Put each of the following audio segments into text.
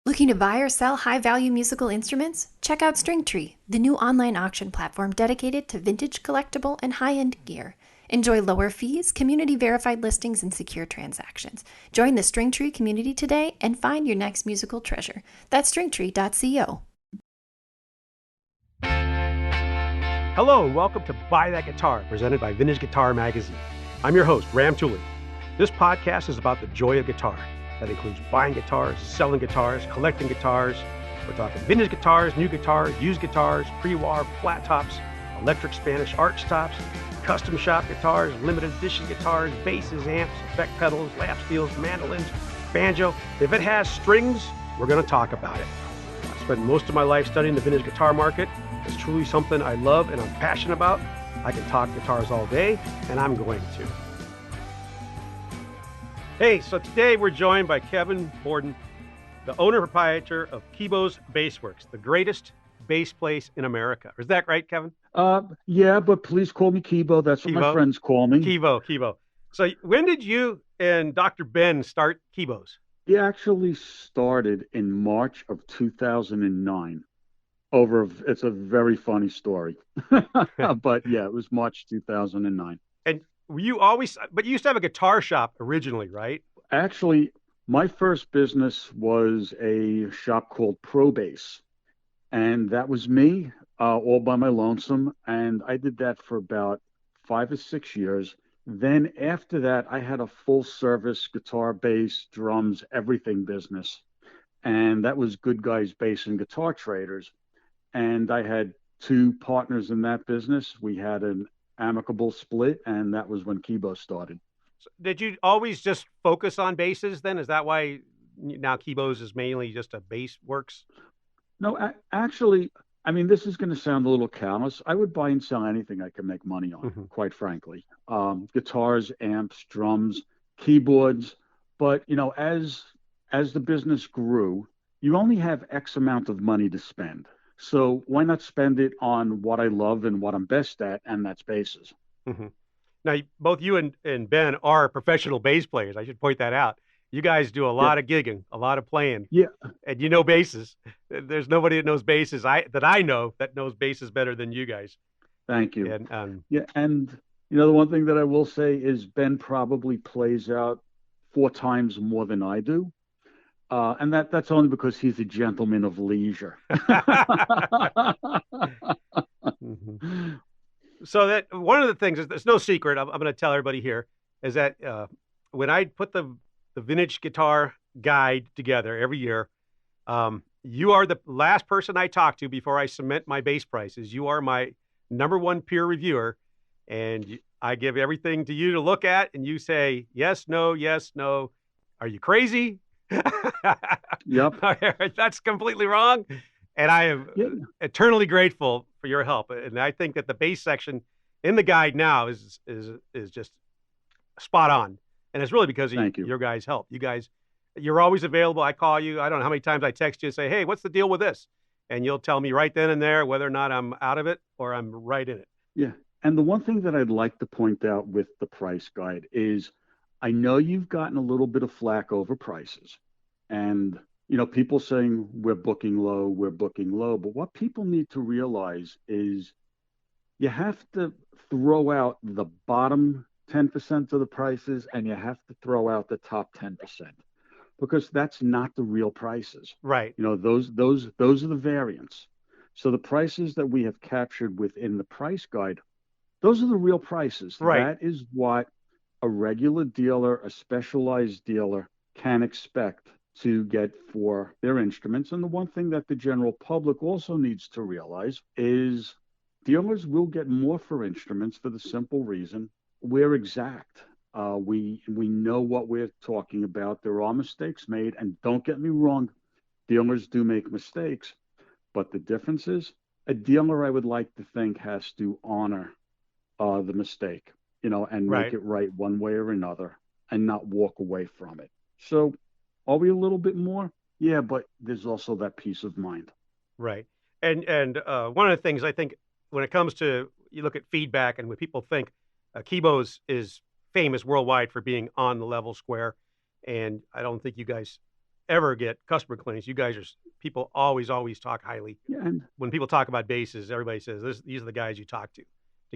Looking to buy or sell high-value musical instruments? Check out Stringtree, the new online auction platform dedicated to vintage, collectible, and high-end gear. Enjoy lower fees, community-verified listings, and secure transactions. Join the Stringtree community today and find your next musical treasure. That's stringtree.co. Hello and welcome to Buy That Guitar, presented by Vintage Guitar Magazine. I'm your host, Ram Tuli. This podcast is about the joy of guitar. That includes buying guitars, selling guitars, collecting guitars. We're talking vintage guitars, new guitars, used guitars, pre-war, flat tops, electric Spanish arch tops, custom shop guitars, limited edition guitars, basses, amps, effect pedals, lap steels, mandolins, banjo. If it has strings, we're going to talk about it. I've spent most of my life studying the vintage guitar market. It's truly something I love and I'm passionate about. I can talk guitars all day, and I'm going to. Hey, so today we're joined by Kevin Borden, the owner and proprietor of Kebo's Bassworks, the greatest bass place in America. Is that right, Kevin? Yeah, but please call me Kebo. That's what my friends call me. Kebo. So when did you and Dr. Ben start Kebo's? He actually started in March of 2009. It's a very funny story. But yeah, it was March 2009. And you used to have a guitar shop originally, right? Actually, my first business was a shop called Pro Bass. And that was me, all by my lonesome. And I did that for about 5 or 6 years. Then after that, I had a full service guitar, bass, drums, everything business. And that was Good Guys Bass and Guitar Traders. And I had 2 partners in that business. We had an amicable split, and that was when Kebo started. So did you always just focus on basses then? Is that why now Kebo's is mainly just a bass works? No, actually, I mean, this is going to sound a little callous. I would buy and sell anything I can make money on, quite frankly. Guitars, amps, drums, keyboards. But, as the business grew, you only have X amount of money to spend. So why not spend it on what I love and what I'm best at, and that's basses. Mm-hmm. Now, both you and Ben are professional bass players. I should point that out. You guys do a lot of gigging, a lot of playing. Yeah. And you know basses. There's nobody that knows basses that I know that knows basses better than you guys. Thank you. And yeah, and the one thing that I will say is Ben probably plays out 4 times more than I do. And that's only because he's a gentleman of leisure. Mm-hmm. So that one of the things is, there's no secret, I'm going to tell everybody here, is that when I put the vintage guitar guide together every year, you are the last person I talk to before I cement my bass prices. You are my number 1 peer reviewer, and I give everything to you to look at, and you say yes, no, yes, no. Are you crazy? Yep. That's completely wrong. And I am eternally grateful for your help. And I think that the bass section in the guide now is just spot on. And it's really because of your guys' help. You're always available. I call you. I don't know how many times I text you and say, hey, what's the deal with this? And you'll tell me right then and there whether or not I'm out of it or I'm right in it. Yeah. And the one thing that I'd like to point out with the price guide is I know you've gotten a little bit of flack over prices. And, people saying we're booking low. But what people need to realize is you have to throw out the bottom 10% of the prices and you have to throw out the top 10% because that's not the real prices. Right. Those are the variants. So the prices that we have captured within the price guide, those are the real prices. Right. That is what a regular dealer, a specialized dealer can expect to get for their instruments. And the one thing that the general public also needs to realize is dealers will get more for instruments for the simple reason we're exact. We know what we're talking about. There are mistakes made, and don't get me wrong, dealers do make mistakes. But the difference is a dealer, I would like to think, has to honor the mistake, and make it right one way or another and not walk away from it. So are we a little bit more? Yeah, but there's also that peace of mind. Right. And one of the things I think when it comes to, you look at feedback and when people think Kebo's is famous worldwide for being on the level square. And I don't think you guys ever get customer complaints. You guys are people always talk highly. Yeah, and When people talk about basses, everybody says these are the guys you talk to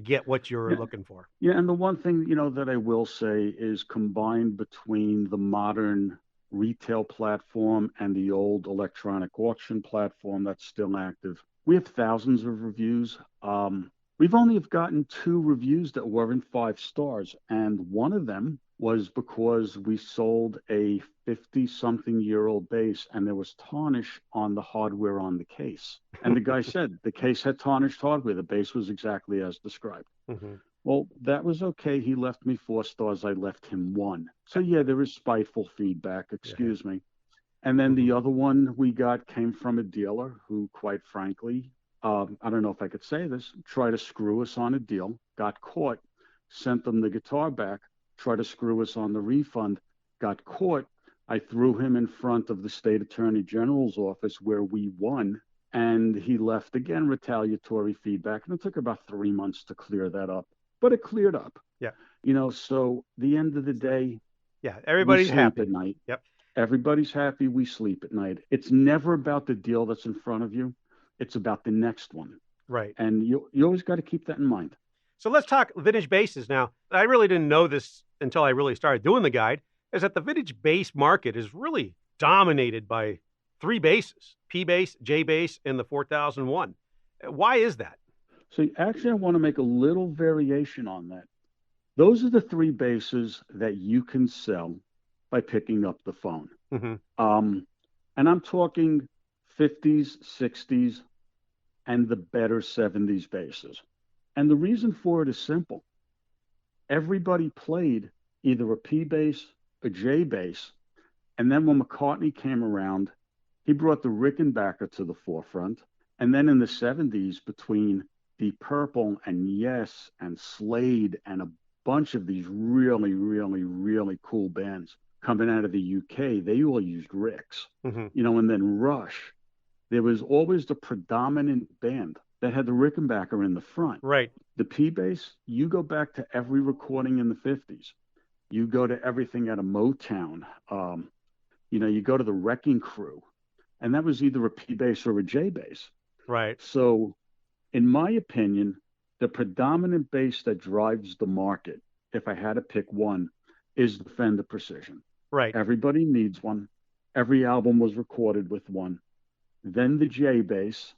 get what you're yeah, looking for. yeah, and the one thing, that I will say is combined between the modern retail platform and the old electronic auction platform that's still active. We have thousands of reviews. We've only have gotten two reviews that weren't 5 stars, and one of them was because we sold a 50-something-year-old bass and there was tarnish on the hardware on the case. And the guy said the case had tarnished hardware. The bass was exactly as described. Mm-hmm. Well, that was okay. He left me 4 stars. I left him one. So yeah, there is spiteful feedback. Yeah. Excuse me. And then Mm-hmm. the other one we got came from a dealer who, quite frankly, I don't know if I could say this, tried to screw us on a deal, got caught, sent them the guitar back, tried to screw us on the refund, got caught. I threw him in front of the state attorney general's office where we won. And he left again retaliatory feedback. And it took about 3 months to clear that up, but it cleared up. Yeah. So the end of the day, Yeah. we Everybody's sleep happy. at night. Yep. Everybody's happy. We sleep at night. It's never about the deal that's in front of you. It's about the next one. Right. And you always got to keep that in mind. So let's talk vintage basses now. I really didn't know this until I really started doing the guide, is that the vintage bass market is really dominated by three basses, P bass, J bass, and the 4001. Why is that? So actually, I want to make a little variation on that. Those are the three basses that you can sell by picking up the phone. Mm-hmm. And I'm talking 50s, 60s, and the better 70s basses. And the reason for it is simple. Everybody played either a P bass, a J bass, and then when McCartney came around, he brought the Rickenbacker to the forefront. And then in the 70s, between Deep Purple and Yes and Slade and a bunch of these really, really, really cool bands coming out of the UK, they all used Ricks, Mm-hmm. and then Rush. There was always the predominant band that had the Rickenbacker in the front. Right. The P bass, you go back to every recording in the 50s. You go to everything out of Motown. You go to the Wrecking Crew, and that was either a P bass or a J bass. Right. So, in my opinion, the predominant bass that drives the market, if I had to pick one, is the Fender Precision. Right. Everybody needs one. Every album was recorded with one. Then the J bass,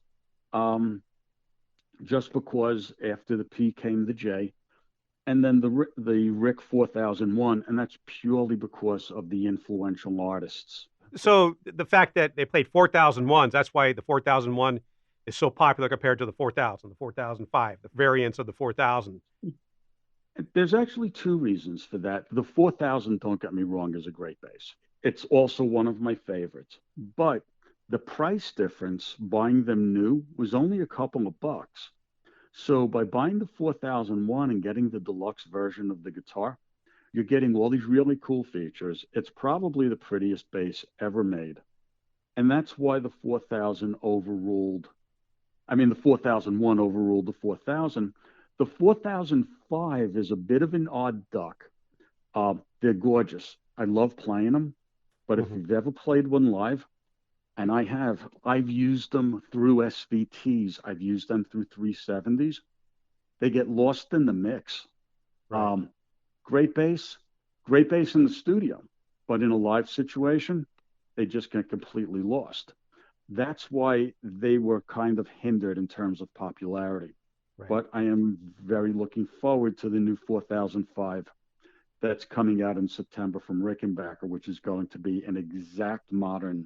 just because after the P came the J, and then the Rick 4001, and that's purely because of the influential artists. So the fact that they played 4001s, that's why the 4001 is so popular compared to the 4000, the 4005, the variants of the 4000. There's actually two reasons for that. The 4000, don't get me wrong, is a great bass. It's also one of my favorites. But the price difference buying them new was only a couple of bucks. So by buying the 4001 and getting the deluxe version of the guitar, you're getting all these really cool features. It's probably the prettiest bass ever made. And that's why the 4001 overruled the 4000. The 4005 is a bit of an odd duck. They're gorgeous. I love playing them. But if you've ever played one live, and I've used them through SVTs. I've used them through 370s. They get lost in the mix. Right. Great bass in the studio, but in a live situation, they just get completely lost. That's why they were kind of hindered in terms of popularity. Right. But I am very looking forward to the new 4005 that's coming out in September from Rickenbacker, which is going to be an exact modern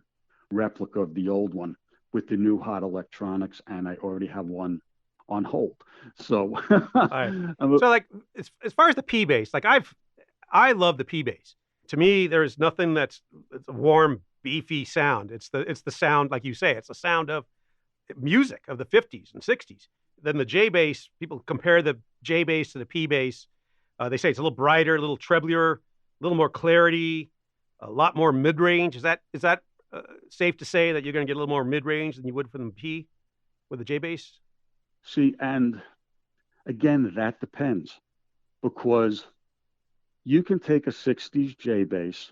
replica of the old one with the new hot electronics, and I already have one on hold. So, Right. So like as far as the P bass, like I love the P bass. To me, there's nothing it's a warm, beefy sound. It's the sound, like you say, it's the sound of music of the 50s and 60s. Then the J bass, people compare the J bass to the P bass. They say it's a little brighter, a little treblier, a little more clarity, a lot more mid range. Is that safe to say that you're going to get a little more mid range than you would from the P with the J bass? See, and again, that depends, because you can take a 60s J bass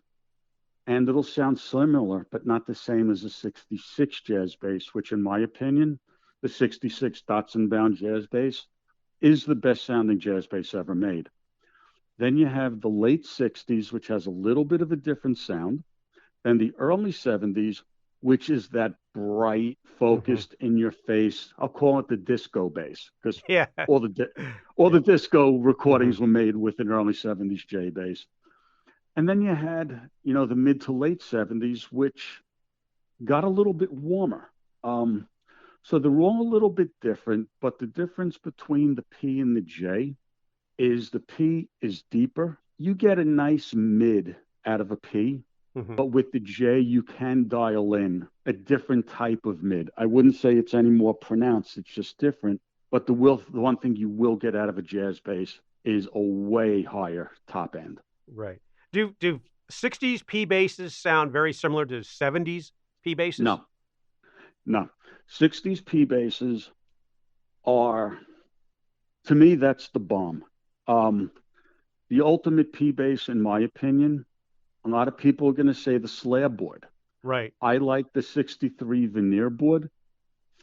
and it'll sound similar, but not the same as a 66 jazz bass, which, in my opinion, the 66 Datsun bound jazz bass is the best sounding jazz bass ever made. Then you have the late 60s, which has a little bit of a different sound, then the early 70s, which is that bright, Hmm. focused, in your face. I'll call it the disco bass because Yeah. all all Yeah. the disco Hmm. recordings were made with an early 70s J bass. And then you had, the mid to late 70s, which got a little bit warmer. Um, so they're all a little bit different, but the difference between the P and the J is the P is deeper. You get a nice mid out of a P, Hmm. but with the J, you can dial in a different type of mid. I wouldn't say it's any more pronounced, it's just different. But the one thing you will get out of a jazz bass is a way higher top end. Right. Do 60s P basses sound very similar to 70s P basses? No, no. 60s P basses are, to me, that's the bomb. Um, the ultimate P bass, in my opinion, a lot of people are going to say the slab board. Right. I like the 63 veneer board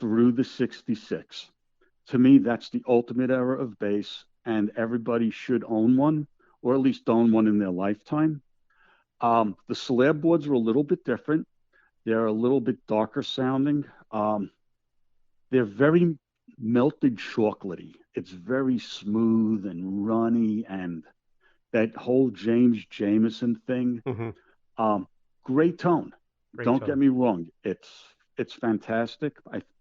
through the 66. To me, that's the ultimate era of bass, and everybody should own one, or at least own one in their lifetime. The slab boards are a little bit different. They're a little bit darker sounding. They're very melted chocolatey. It's very smooth and runny, and that whole James Jameson thing. Hmm. Um, Great tone. Great Don't get tone. me wrong. It's fantastic.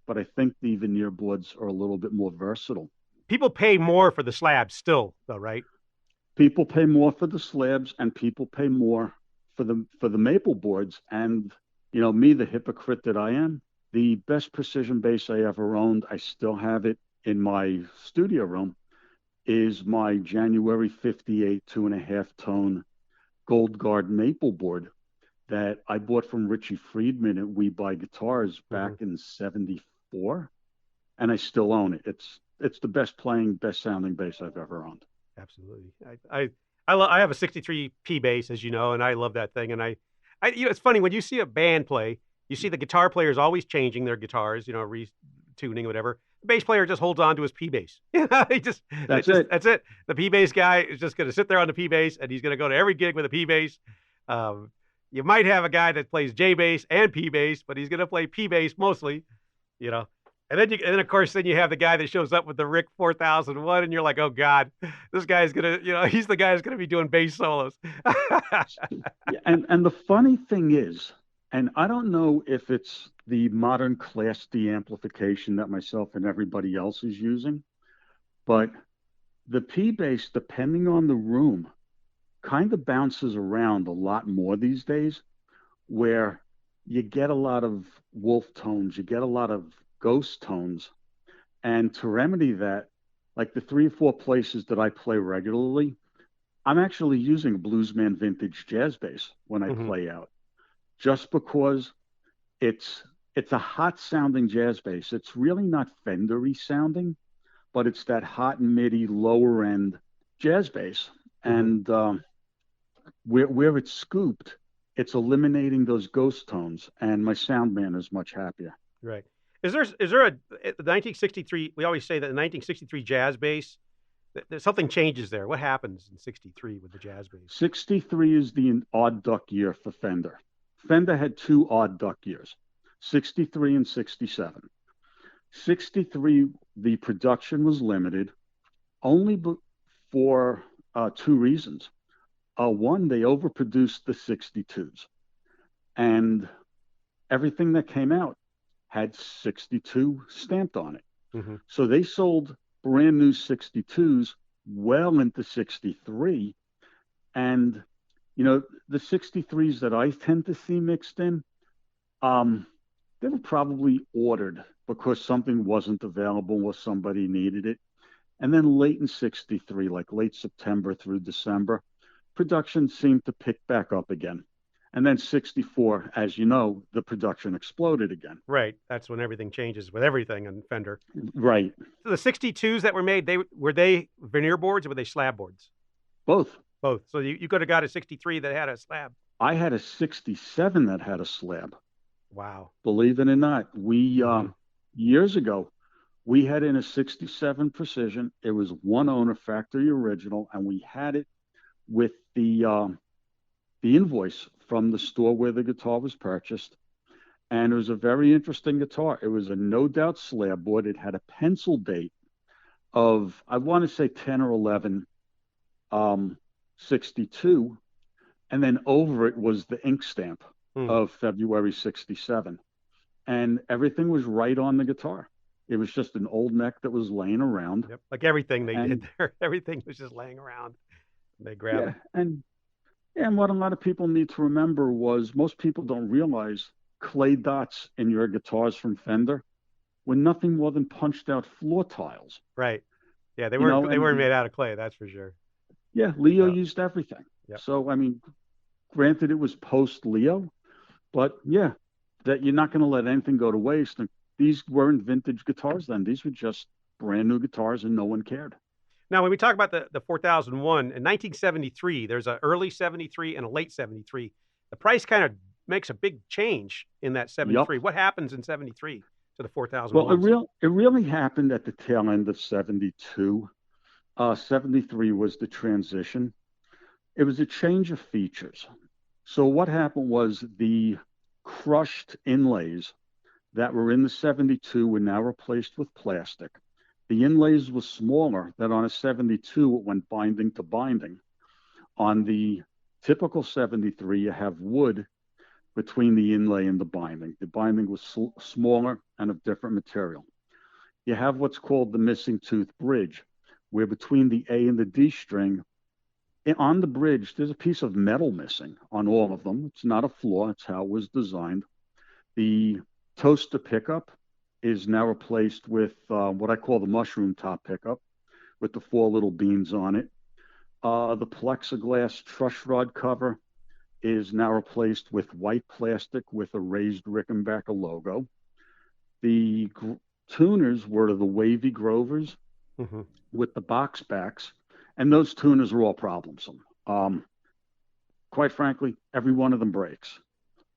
But I think the veneer boards are a little bit more versatile. People pay more for the slabs still, though, right? People pay more for the slabs, and people pay more for the maple boards. And me, the hypocrite that I am, the best precision bass I ever owned, I still have it in my studio room, is my January 58 2.5 tone Gold Guard maple board that I bought from Richie Friedman at We Buy Guitars back Hmm. in '74, and I still own it. It's the best playing, best sounding bass I've ever owned. Absolutely. I have a 63 P bass, as you know, and I love that thing. And it's funny when you see a band play, you see the guitar player is always changing their guitars, retuning or whatever. The bass player just holds on to his P bass. That's it. That's it. The P bass guy is just going to sit there on the P bass, and he's going to go to every gig with a P bass. Um, you might have a guy that plays J bass and P bass, but he's going to play P bass mostly, you know. And then of course, then you have the guy that shows up with the Rick 4001, and you're like, oh God, this guy's gonna, he's the guy who's gonna be doing bass solos. Yeah, and the funny thing is, and I don't know if it's the modern Class D amplification that myself and everybody else is using, but the P bass, depending on the room, kind of bounces around a lot more these days, where you get a lot of wolf tones, you get a lot of ghost tones. And to remedy that, like the 3 or 4 places that I play regularly, I'm actually using a Bluesman vintage jazz bass when I Hmm. play out, just because it's it's a hot sounding jazz bass. It's really not Fendery sounding, but it's that hot and MIDI lower end jazz bass. Hmm. And where it's scooped, it's eliminating those ghost tones, and my sound man is much happier. Right. Is there a 1963? We always say that the 1963 jazz bass, something changes there. What happens in '63 with the jazz bass? 63 is the odd duck year for Fender. Fender had two odd duck years, 63 and 67. 63, the production was limited only for two reasons. One, they overproduced the 62s, and everything that came out had 62 stamped on it. Hmm. So they sold brand new 62s well into 63. And, the 63s that I tend to see mixed in, um, they were probably ordered because something wasn't available or somebody needed it. And then late in 63, like late September through December, production seemed to pick back up again. And then 64, as you know, the production exploded again. Right. That's when everything changes with everything on Fender. Right. So the '62s that were made, they veneer boards or were they slab boards? Both. Both. So you could have got a '63 that had a slab. I had a 67 that had a slab. Wow. Believe it or not, we Hmm. years ago we had in a 67 Precision. It was one owner, factory original, and we had it with the invoice from the store where the guitar was purchased. And it was a very interesting guitar. It was a no doubt slab board. It had a pencil date of, I want to say 10 or 11, 62. And then over it was the ink stamp Hmm. of February 67. And everything was right on the guitar. It was just an old neck that was laying around. Yep. Like everything they And did there, everything was just laying around. They grab yeah, it. and what a lot of people need to remember was most people don't realize clay dots in your guitars from Fender were nothing more than punched out floor tiles. Right. Yeah, You know, they weren't and made out of clay, that's for sure. yeah, Leo Yeah. used everything. Yep. So I mean, granted it was post Leo, but yeah, that you're not going to let anything go to waste. And these weren't vintage guitars then. These were just brand new guitars and no one cared. Now, when we talk about the 4001 in 1973, there's an early 73 and a late 73. The price kind of makes a big change in that Yup. 73. What happens in 73 to the Well, 4001s? it really happened at the tail end of 72. 73 was the transition. It was a change of features. So what happened was the crushed inlays that were in the 72 were now replaced with plastic. The inlays were smaller than on a 72, it went binding to binding. On the typical 73, you have wood between the inlay and the binding. The binding was smaller and of different material. You have what's called the missing tooth bridge, where between the A and the D string, on the bridge, there's a piece of metal missing on all of them. It's not a flaw, it's how it was designed. The toaster pickup is now replaced with what I call the mushroom top pickup with the four little beans on it. The plexiglass truss rod cover is now replaced with white plastic with a raised Rickenbacker logo. The tuners were the wavy Grovers Hmm. with the box backs, and those tuners are all problemsome. Quite frankly, every one of them breaks.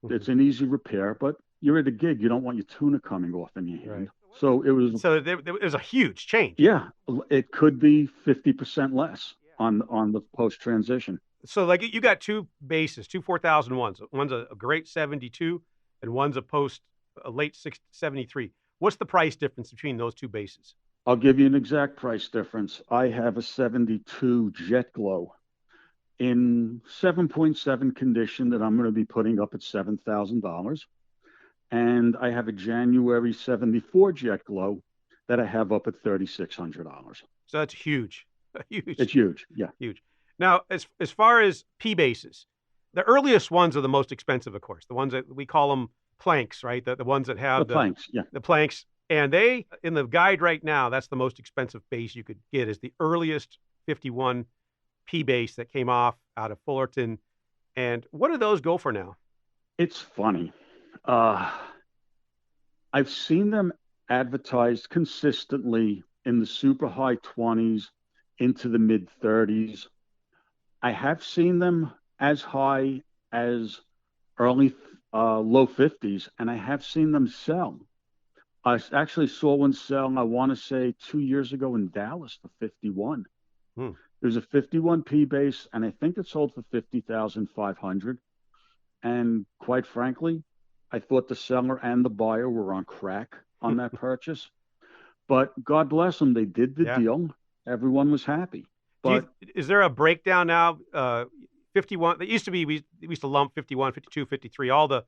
Hmm. It's an easy repair, but you're at a gig, you don't want your tuner coming off in your Right. hand. So it was, So there was a huge change. yeah, it could be 50% less on the post transition. So like you got two bases, two 4001s. One's a great 72 and one's a late 73. What's the price difference between those two bases? I'll give you an exact price difference. I have a 72 Jet Glow in 7.7 condition that I'm going to be putting up at $7,000. And I have a January 74 Jet Glow that I have up at $3,600. So that's huge. It's Huge, huge. Yeah. huge. Now, as far as P bases, the earliest ones are the most expensive, of course. The ones that we call them planks, right? The ones that The have planks. Yeah. the planks. And they, in the guide right now, that's the most expensive base you could get is the earliest 51 P base that came off out of Fullerton. And what do those go for now? It's funny. Uh, I've seen them advertised consistently in the super high 20s into the mid 30s. I have seen them as high as early low 50s, and I have seen them sell. I actually saw one sell, I want to say 2 years ago in Dallas for 51. Hmm. There's a 51P base, and I think it sold for 50,500. And quite frankly, I thought the seller and the buyer were on crack on that purchase. But God bless them, they did the Yeah. deal. Everyone was happy. Do you, But is there a breakdown now? 51, that used to be, we used to lump 51, 52, 53, all the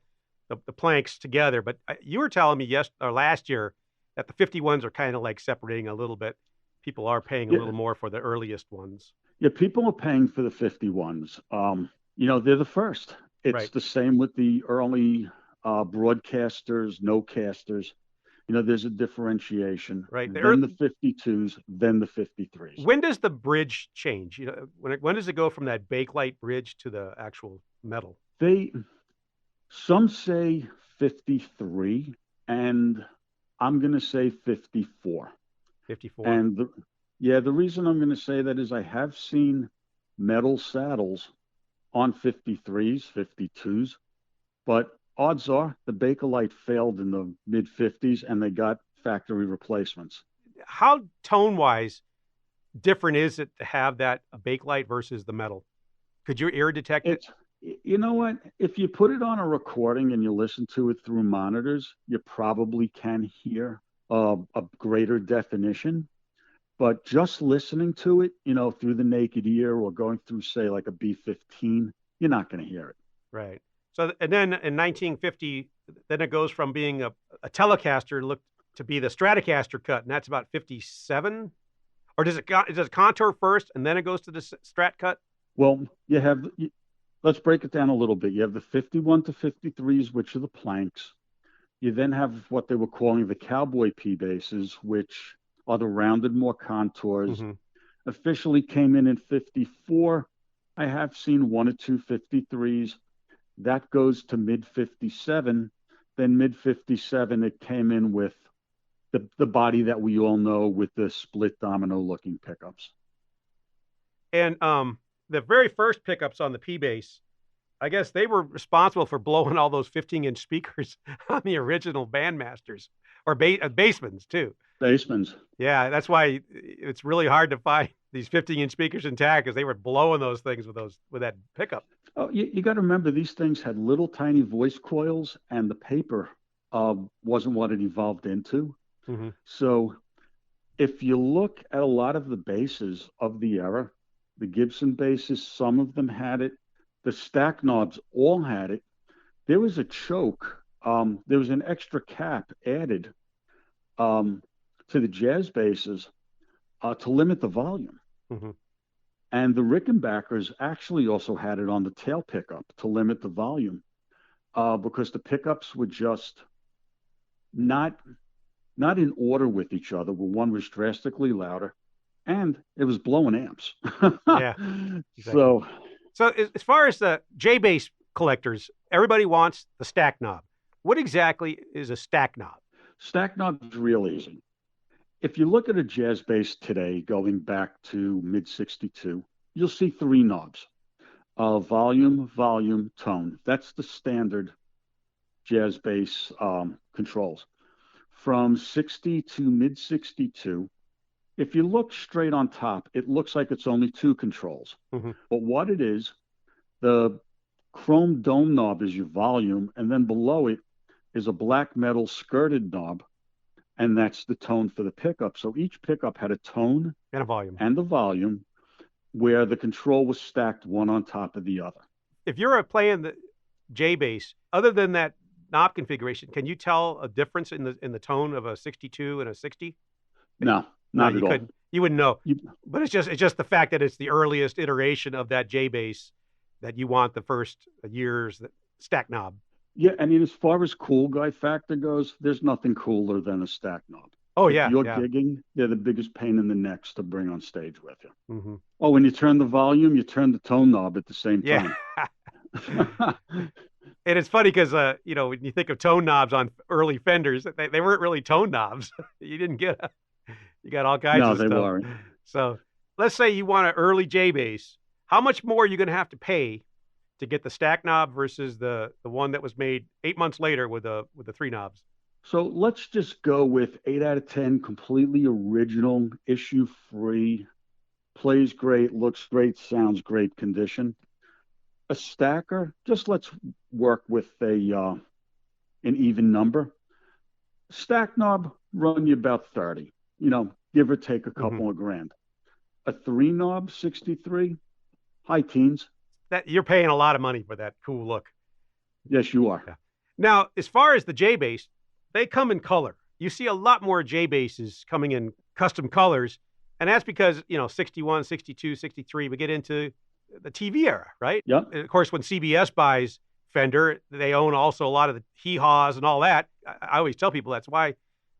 planks together. But you were telling me last year that the 51s are kind of like separating a little bit. People are paying a yeah, little more for the earliest ones. yeah, people are paying for the 51s. They're the first. It's Right. the same with the early broadcasters, no casters. There's a differentiation. Right. Then the 52s, then the 53s. When does the bridge change? When does it go from that bakelite bridge to the actual metal? They Some say 53, and I'm going to say 54. 54. And yeah, the reason I'm going to say that is I have seen metal saddles on 53s, 52s, but odds are the Bakelite failed in the mid 50s and they got factory replacements. How tone wise different is it to have that a Bakelite versus the metal? Could your ear detect it? It's, you know what? If you put it on a recording and you listen to it through monitors, you probably can hear a greater definition. But just listening to it, through the naked ear or going through, say, like a B15, you're not going to hear it. Right. So, and then in 1950, then it goes from being a Telecaster looked to be the Stratocaster cut, and that's about 57. Or does it contour first and then it goes to the Strat cut? Well, let's break it down a little bit. You have the 51 to 53s, which are the planks. You then have what they were calling the cowboy P basses, which are the rounded, more contours. Mm-hmm. Officially came in 54. I have seen one or two 53s. That goes to mid 57. Then mid 57, it came in with the body that we all know with the split domino looking pickups. And the very first pickups on the P bass, I guess they were responsible for blowing all those 15-inch speakers on the original Bandmasters or Bassmans too. Bassmans. Yeah, that's why it's really hard to find these 15-inch speakers intact because they were blowing those things with that pickup. Oh, you got to remember these things had little tiny voice coils, and the paper wasn't what it evolved into. Mm-hmm. So if you look at a lot of the basses of the era, the Gibson basses, some of them had it. The stack knobs all had it. There was a choke. There was an extra cap added to the jazz basses to limit the volume. Mm-hmm. And the Rickenbackers actually also had it on the tail pickup to limit the volume because the pickups were just not in order with each other, where one was drastically louder and it was blowing amps. Yeah, exactly. So as far as the J-bass collectors, everybody wants the stack knob. What exactly is a stack knob? Stack knob is real easy. If you look at a jazz bass today, going back to mid 62, you'll see three knobs: volume, tone. That's the standard jazz bass controls. From 60 to mid 62, if you look straight on top, it looks like it's only two controls. Mm-hmm. But what it is, the chrome dome knob is your volume, and then below it is a black metal skirted knob, and that's the tone for the pickup. So each pickup had a tone and a volume and a volume where the control was stacked one on top of the other. If you're playing the J bass, other than that knob configuration, can you tell a difference in the tone of a 62 and a 60? No, not at all. You wouldn't know. But it's just the fact that it's the earliest iteration of that J bass that you want the first year's stack knob. Yeah, I mean, as far as cool guy factor goes, there's nothing cooler than a stack knob. Oh, if yeah. you're gigging, they're the biggest pain in the necks to bring on stage with you. Mm-hmm. Oh, when you turn the volume, you turn the tone knob at the same time. Yeah. And it's funny because, when you think of tone knobs on early Fenders, they weren't really tone knobs. You got all kinds of stuff. No, they weren't. So let's say you want an early J bass. How much more are you going to have to pay to get the stack knob versus the one that was made 8 months later with the three knobs? So let's just go with 8 out of 10, completely original, issue free, plays great, looks great, sounds great condition. A stacker, just let's work with an even number. Stack knob run you about 30, give or take a couple of grand. A three knob 63, high teens. That you're paying a lot of money for that cool look. Yes, you are. Yeah. Now, as far as the J bass, they come in color. You see a lot more J basses coming in custom colors, and that's because 61, 62, 63, we get into the TV era, right? Yep. And of course, when CBS buys Fender, they own also a lot of the hee-haws and all that. I always tell people that's why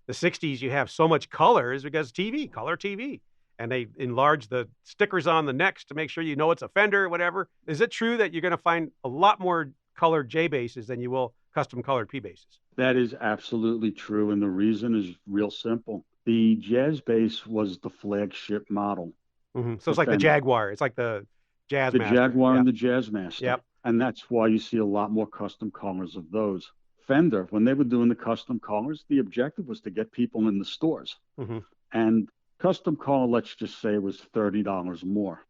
the 60s you have so much color is because color TV. And they enlarge the stickers on the necks to make sure you know it's a Fender or whatever. Is it true that you're going to find a lot more colored J basses than you will custom colored P basses? That is absolutely true. And the reason is real simple. The jazz bass was the flagship model. Mm-hmm. So it's like the Jaguar. It's like the Jazz the Master. Jaguar Yeah. and the Jazzmaster. Yep. And that's why you see a lot more custom colors of those. Fender, when they were doing the custom colors, the objective was to get people in the stores. Hmm. And custom color, let's just say, was $30 more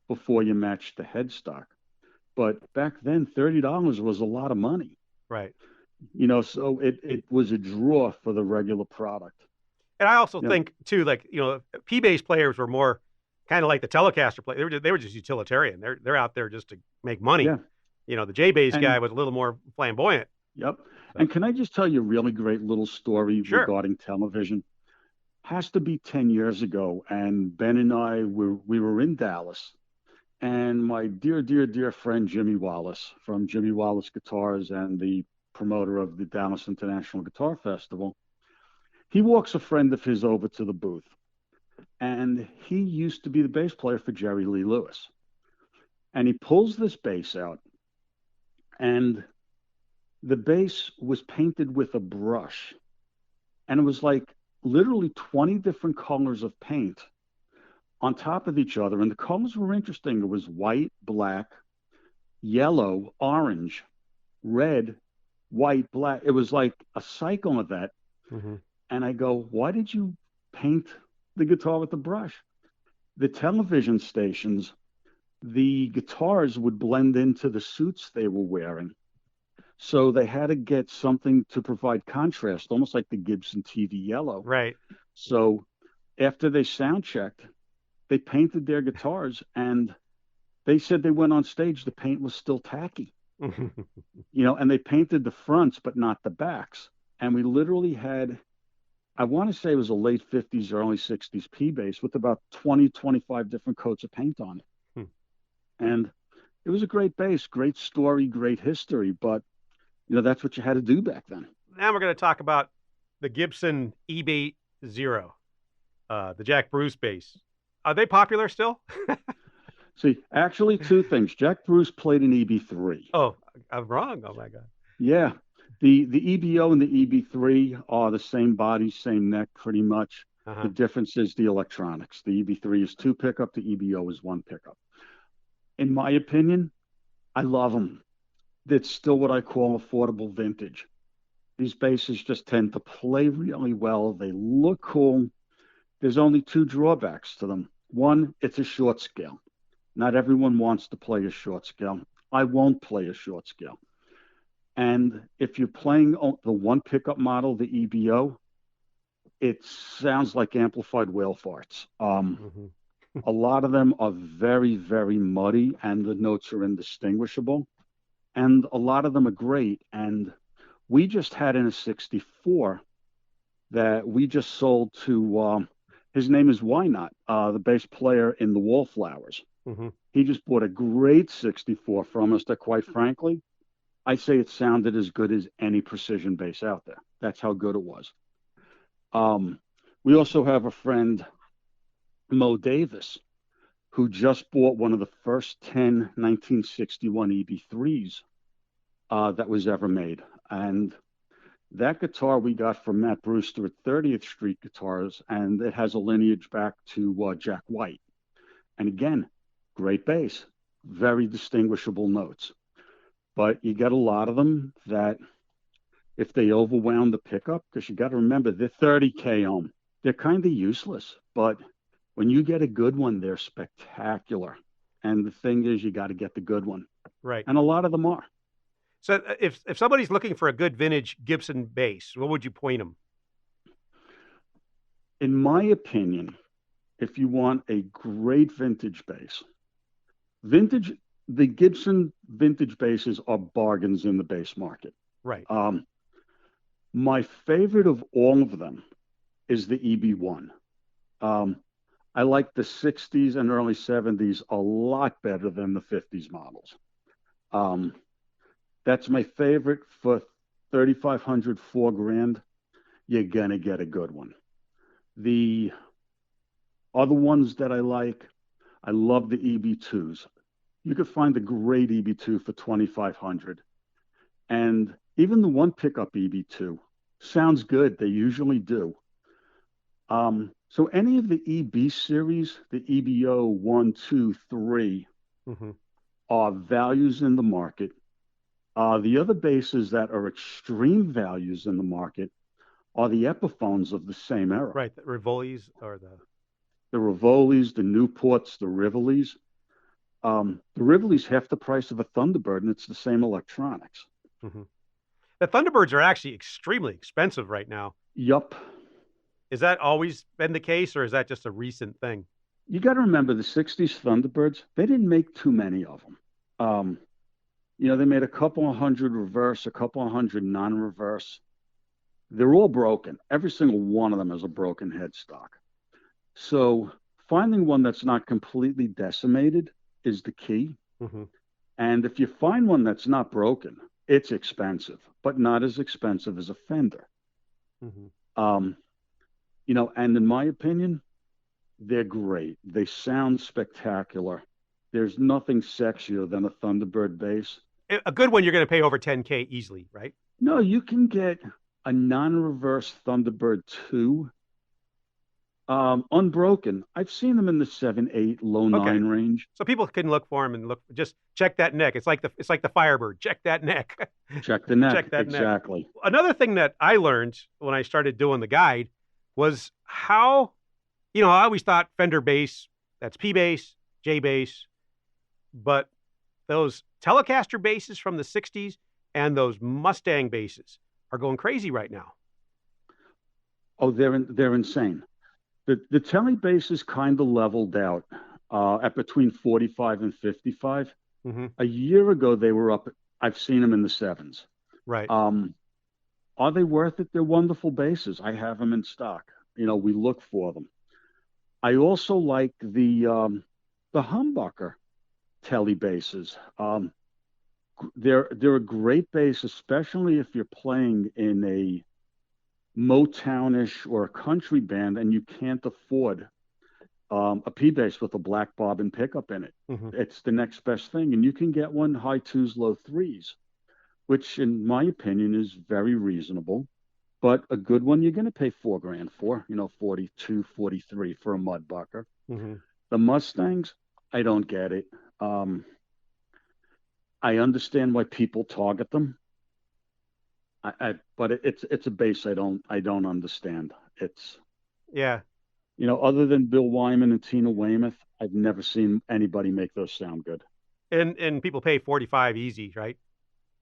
before you matched the headstock. But back then, $30 was a lot of money. Right. So it was a draw for the regular product. And I also Yeah, think too, like P-bass players were more kind of like the Telecaster player. They were just utilitarian. They're out there just to make money. yeah. The J-bass guy And was a little more flamboyant. yep. And So can I just tell you a really great little story sure. regarding television? Has to be 10 years ago. And Ben and I we were in Dallas. And my dear, dear, dear friend Jimmy Wallace from Jimmy Wallace Guitars and the promoter of the Dallas International Guitar Festival, he walks a friend of his over to the booth. And he used to be the bass player for Jerry Lee Lewis. And he pulls this bass out, and the bass was painted with a brush. And it was like literally 20 different colors of paint on top of each other. And the colors were interesting. It was white, black, yellow, orange, red, white, black. It was like a cycle of that. Hmm. And I go, why did you paint the guitar with the brush? The television stations, the guitars would blend into the suits they were wearing. So they had to get something to provide contrast, almost like the Gibson TV yellow. Right. So after they sound checked, they painted their guitars, and they said they went on stage, the paint was still tacky, and they painted the fronts, but not the backs. And we literally had, I want to say it was a late 50s, early 60s P bass with about 20, 25 different coats of paint on it. Hmm. And it was a great bass, great story, great history, but that's what you had to do back then. Now we're going to talk about the Gibson EB Zero, the Jack Bruce bass. Are they popular still? See, actually, two things. Jack Bruce played an EB3. Oh, I'm wrong. Oh my God. Yeah. The EBO and the EB3 are the same body, same neck, pretty much. Uh-huh. The difference is the electronics. The EB3 is two pickup, the EBO is one pickup. In my opinion, I love them. It's still what I call affordable vintage. These basses just tend to play really well. They look cool. There's only two drawbacks to them. One, it's a short scale. Not everyone wants to play a short scale. I won't play a short scale. And if you're playing the one pickup model, the EBO, it sounds like amplified whale farts. Mm-hmm. A lot of them are very, very muddy, and the notes are indistinguishable. And a lot of them are great. And we just had in a 64 that we just sold to, his name is Why Not, the bass player in the Wallflowers. Mm-hmm. He just bought a great 64 from us that, quite frankly, I say it sounded as good as any precision bass out there. That's how good it was. We also have a friend, Mo Davis, who just bought one of the first 10 1961 EB3s that was ever made. And that guitar we got from Matt Brewster at 30th Street Guitars, and it has a lineage back to Jack White. And again, great bass, very distinguishable notes. But you get a lot of them that if they overwhelm the pickup, because you got to remember, they're 30K ohm. They're kind of useless. But when you get a good one, they're spectacular. And the thing is, you got to get the good one. Right. And a lot of them are. So if somebody's looking for a good vintage Gibson bass, what would you point them? In my opinion, if you want a great vintage bass, the Gibson vintage basses are bargains in the bass market. Right. My favorite of all of them is the EB1. I like the 60s and early 70s a lot better than the 50s models. That's my favorite. For 3,500, $4,000, you're going to get a good one. The other ones that I like, I love the EB2s. You could find a great EB2 for 2,500. And even the one pickup EB2 sounds good. They usually do. So any of the EB series, the EBO 1, 2, 3, Mm-hmm. are values in the market. The other basses that are extreme values in the market are the Epiphones of the same era. Right. The Rivolis or The Rivolis, the Newports, the Rivolis. The Rivoli's half the price of a Thunderbird, and it's the same electronics. mm-hmm. The Thunderbirds are actually extremely expensive right now. Yup. Is that always been the case, or is that just a recent thing? You got to remember the 60s Thunderbirds, they didn't make too many of them. They made a couple of hundred reverse, a couple of hundred non-reverse. They're all broken. Every single one of them is a broken headstock. So finding one that's not completely decimated is the key. Mm-hmm. And if you find one that's not broken, it's expensive, but not as expensive as a Fender. Mm-hmm. And in my opinion, they're great. They sound spectacular. There's nothing sexier than a Thunderbird bass. A good one you're going to pay over 10K easily, right? No, you can get a non-reverse Thunderbird 2 unbroken. I've seen them in the 7, 8, low 9 range. So people can look for them and just check that neck. It's like the Firebird. Check that neck. Check the neck. Check that exactly. Neck. Another thing that I learned when I started doing the guide was how, I always thought Fender bass, that's P bass, J bass, but those Telecaster basses from the 60s and those Mustang basses are going crazy right now. Oh, they're insane. The Tele basses kind of leveled out at between 45 and 55. Mm-hmm. A year ago, they were up. I've seen them in the 7s. Right. Are they worth it? They're wonderful basses. I have them in stock. We look for them. I also like the humbucker Tele basses. They're a great bass, especially if you're playing in a Motownish or a country band and you can't afford a P bass with a black bobbin pickup in it. Mm-hmm. It's the next best thing, and you can get one high 2s, low 3s, which in my opinion is very reasonable. But a good one you're going to pay $4,000 for, 42, 43 for a Mudbucker. Mm-hmm. The Mustangs, I don't get it. I understand why people target them. But it's a bass I don't understand. Other than Bill Wyman and Tina Weymouth, I've never seen anybody make those sound good. And people pay 45 easy, right?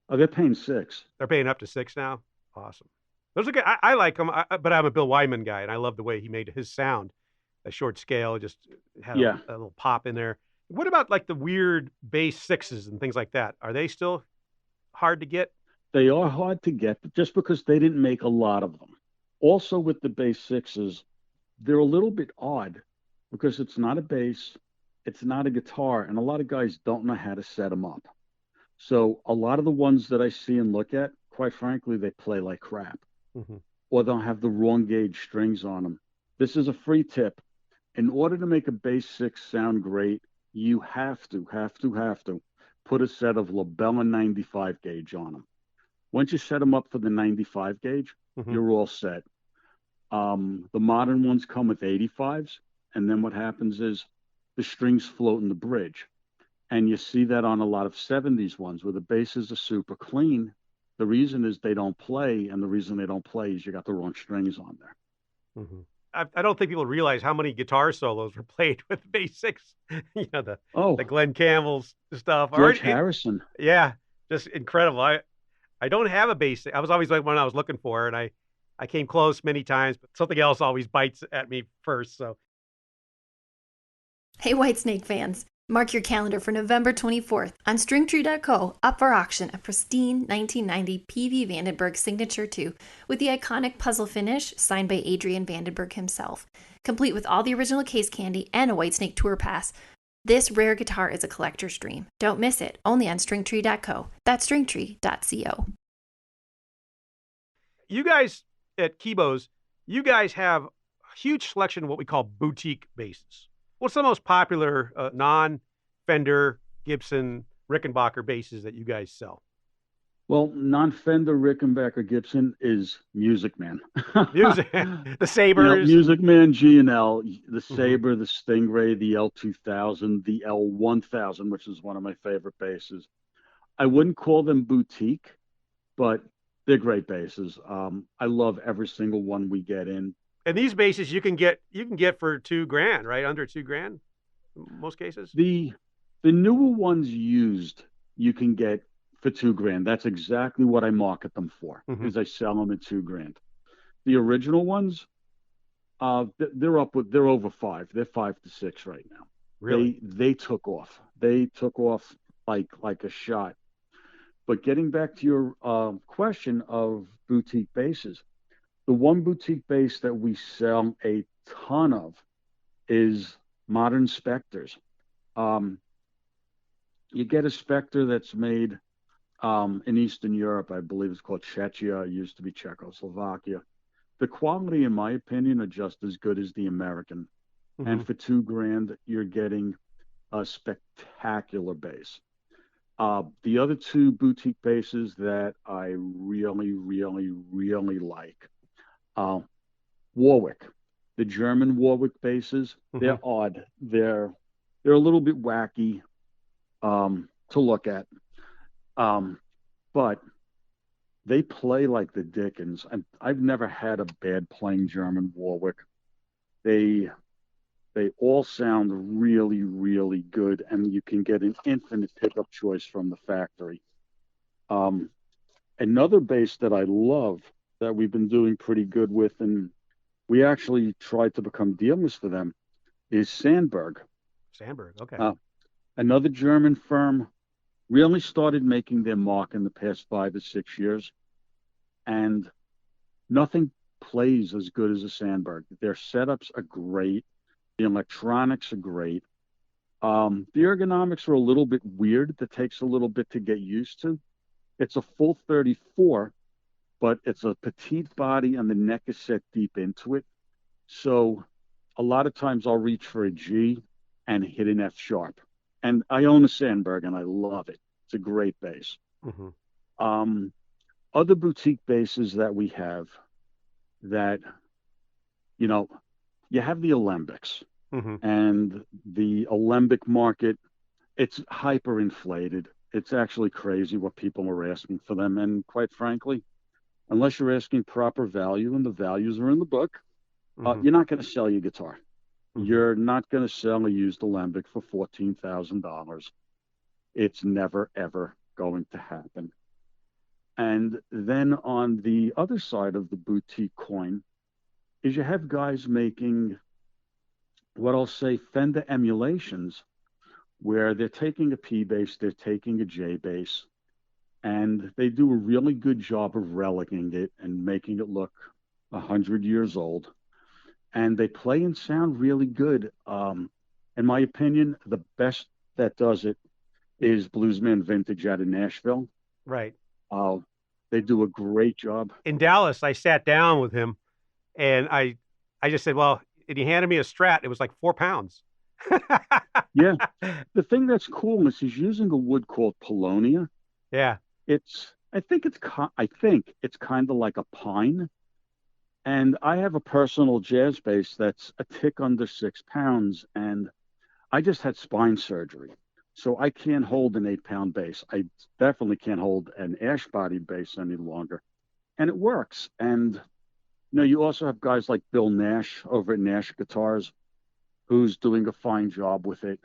Oh, they're paying 6. They're paying up to 6 now. Awesome. Those are good. I like them, but I'm a Bill Wyman guy, and I love the way he made his sound. A short scale, just had a little pop in there. What about like the weird bass 6s and things like that? Are they still hard to get? They are hard to get, but just because they didn't make a lot of them. Also with the bass 6s, they're a little bit odd because it's not a bass, it's not a guitar, and a lot of guys don't know how to set them up. So a lot of the ones that I see and look at, quite frankly, they play like crap. Mm-hmm. Or they'll have the wrong gauge strings on them. This is a free tip. In order to make a bass 6 sound great, you have to put a set of LaBella 95 gauge on them. Once you set them up for the 95 gauge, mm-hmm. you're all set. The modern ones come with 85s, and then what happens is the strings float in the bridge. And you see that on a lot of 70s ones where the basses are super clean. The reason is they don't play, and the reason they don't play is you got the wrong strings on there. Mm-hmm. I don't think people realize how many guitar solos were played with bass 6. The Glenn Campbell's stuff. George Harrison. Yeah, just incredible. I don't have a bass. I was always like one I was looking for, and I came close many times, but something else always bites at me first. So, hey, Whitesnake fans. Mark your calendar for November 24th on stringtree.co, up for auction a pristine 1990 P.V. Vandenberg Signature 2 with the iconic puzzle finish signed by Adrian Vandenberg himself, complete with all the original case candy and a Whitesnake tour pass. This rare guitar is a collector's dream. Don't miss it, only on stringtree.co. That's stringtree.co. You guys at Kebo's, you guys have a huge selection of what we call boutique basses. What's the most popular non-Fender, Gibson, Rickenbacker basses that you guys sell? Well, non-Fender Rickenbacker Gibson is Music Man. Music, the Sabers. Music Man G&L, the Hmm. Sabre, the Stingray, the L2000, the L1000, which is one of my favorite basses. I wouldn't call them boutique, but they're great basses. I love every single one we get in. And these bases you can get for 2 grand, right? Under 2 grand, in most cases. The the newer ones used you can get for 2 grand. That's exactly what I market them for, Hmm. is I sell them at 2 grand. The original ones, they're over five. They're 5 to 6 right now. Really? They took off. They took off like a shot. But getting back to your question of boutique bases, the one boutique base that we sell a ton of is modern Spectres. Um, you get a Spectre that's made in Eastern Europe. I believe it's called Czechia. It used to be Czechoslovakia. The quality, in my opinion, are just as good as the American. Hmm. And for 2 grand, you're getting a spectacular bass. The other two boutique bases that I really, really, really like, uh, Warwick, the German Warwick bases. Hmm. They're odd. They're a little bit wacky to look at, um, but they play like the Dickens. I've never had a bad playing German Warwick. They they all sound really, really good, and you can get an infinite pickup choice from the factory. Um, Another bass that I love that we've been doing pretty good with, and we actually tried to become dealers for them, is Sandberg. Sandberg. Okay. Uh, Another German firm really started making their mark in the past 5 or 6 years, and nothing plays as good as a Sandberg. Their setups are great. The electronics are great. The ergonomics are a little bit weird. That takes a little bit to get used to. It's a full 34, but it's a petite body and the neck is set deep into it. So a lot of times I'll reach for a G and hit an F sharp. And I own a Sandberg and I love it. It's a great bass. Hmm. Um, Other boutique basses that we have that, you know, you have the Alembics, Hmm. and the Alembic market, it's hyperinflated. It's actually crazy what people are asking for them. And quite frankly, unless you're asking proper value and the values are in the book, Hmm. you're not going to sell your guitar. Hmm. You're not going to sell a used Alembic for $14,000. It's never, ever going to happen. And then on the other side of the boutique coin is you have guys making what I'll say Fender emulations where they're taking a P bass, they're taking a J bass, and they do a really good job of relicing it and making it look 100 years old. And they play and sound really good. In my opinion, the best that does it is Bluesman Vintage out of Nashville. Right. Uh, they do a great job. In Dallas, I sat down with him and I just said, well, and he handed me a Strat. It was like 4 pounds. Yeah, the thing that's cool is he's using a wood called Polonia. Yeah. I think it's kind of like a pine. And I have a personal jazz bass that's a tick under 6 pounds, and I just had spine surgery. So I can't hold an 8 pound bass. I definitely can't hold an ash bodied bass any longer. And it works. And you also have guys like Bill Nash over at Nash Guitars, who's doing a fine job with it.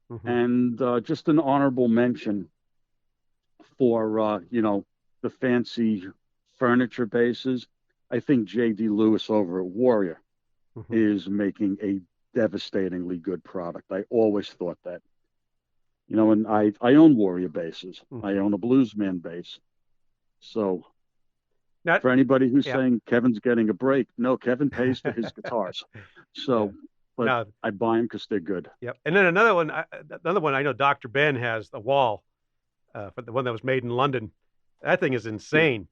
Hmm. And just an honorable mention for the fancy furniture bases. I think J.D. Lewis over at Warrior Hmm. is making a devastatingly good product. I always thought that. And I own Warrior bases. I Hmm. own a Bluesman bass. So Not, for anybody who's yeah. saying Kevin's getting a break, no, Kevin pays for his guitars. Yeah. So, but No. I buy them because they're good. Yep. And then another one. I know Dr. Ben has the wall, for the one that was made in London. That thing is Yeah, insane.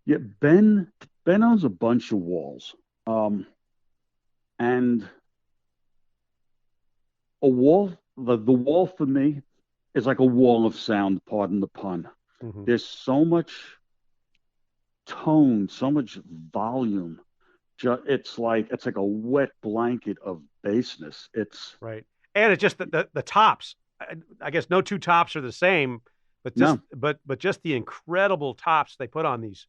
yeah. Ben owns a bunch of walls, and the wall for me is like a wall of sound. Pardon the pun. Hmm. There's so much tone, so much volume. It's like a wet blanket of baseness. It's Right. And it's just the tops. I guess no two tops are the same, but no, just the incredible tops they put on these,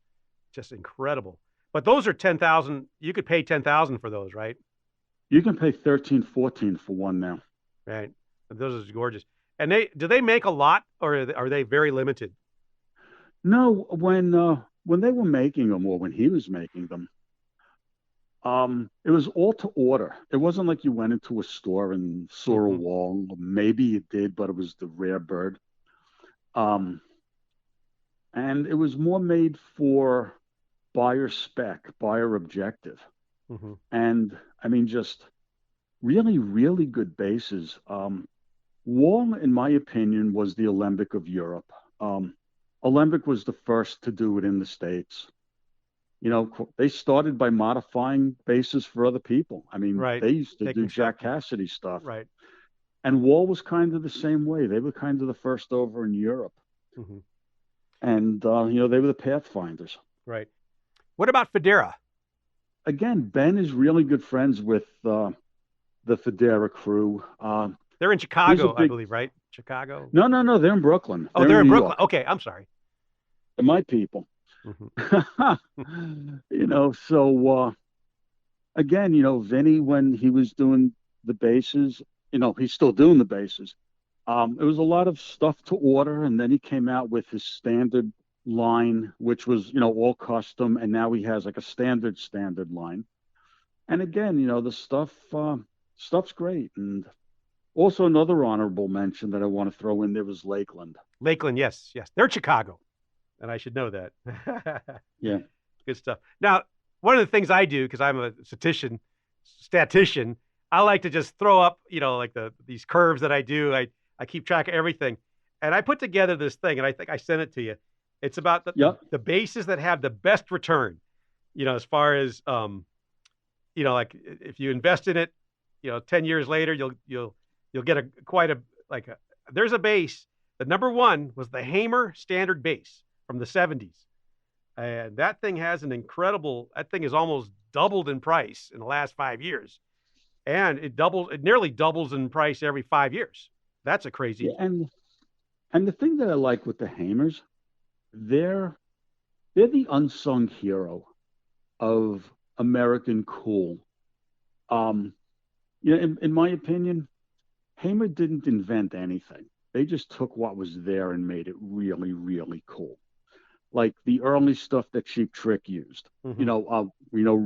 just incredible. But those are 10,000. You could pay 10,000 for those, right? you can pay 13, 14 for one now. Right. Those are gorgeous. And do they make a lot, or are they very limited? No, when they were making them, or when he was making them, it was all to order. It wasn't like you went into a store and saw a Hmm. wall. Maybe you did, but it was the rare bird. Um, and it was more made for buyer spec, buyer objective. Hmm. And I mean, just really, really good bases. Wall, in my opinion, was the Alembic of Europe. Alembic was the first to do it in the States. They started by modifying bases for other people. I mean, Right. they used to do Taking stuff Jack from, Cassidy stuff. right. And Wall was kind of the same way. They were kind of the first over in Europe. Hmm. And, they were the pathfinders. Right. What about Federa? Again, Ben is really good friends with the Federa crew. They're in He's a Chicago, I big, believe, right? Chicago. no, no, no, they're in Brooklyn. Oh, They're in they're in New Brooklyn. York. Okay, I'm sorry. They're my people. Hmm. So again, Vinny, when he was doing the bases, he's still doing the bases. It was a lot of stuff to order, and then he came out with his standard line, which was, all custom, and now he has like a standard line. And again, the stuff's great. And also another honorable mention that I want to throw in there was Lakeland. Lakeland, yes, yes. They're Chicago, and I should know that. Yeah. Good stuff. Now, one of the things I do, because I'm a statistician, I like to just throw up, like these curves that I do. I keep track of everything. And I put together this thing, and I think I sent it to you. It's about Yep. the bases that have the best return, as far as like if you invest in it, 10 years later, you'll get quite a like a, there's a base. The number one was the Hamer standard base from the 70s. And that thing has that thing is almost doubled in price in the last 5 years. And it nearly doubles in price every 5 years. That's a Yeah. crazy. And the thing that I like with the Hamers, they're they're the unsung hero of American cool. Um, in my opinion, Hamer didn't invent anything. They just took what was there and made it really, really cool. Like the early stuff that Cheap Trick used. Hmm.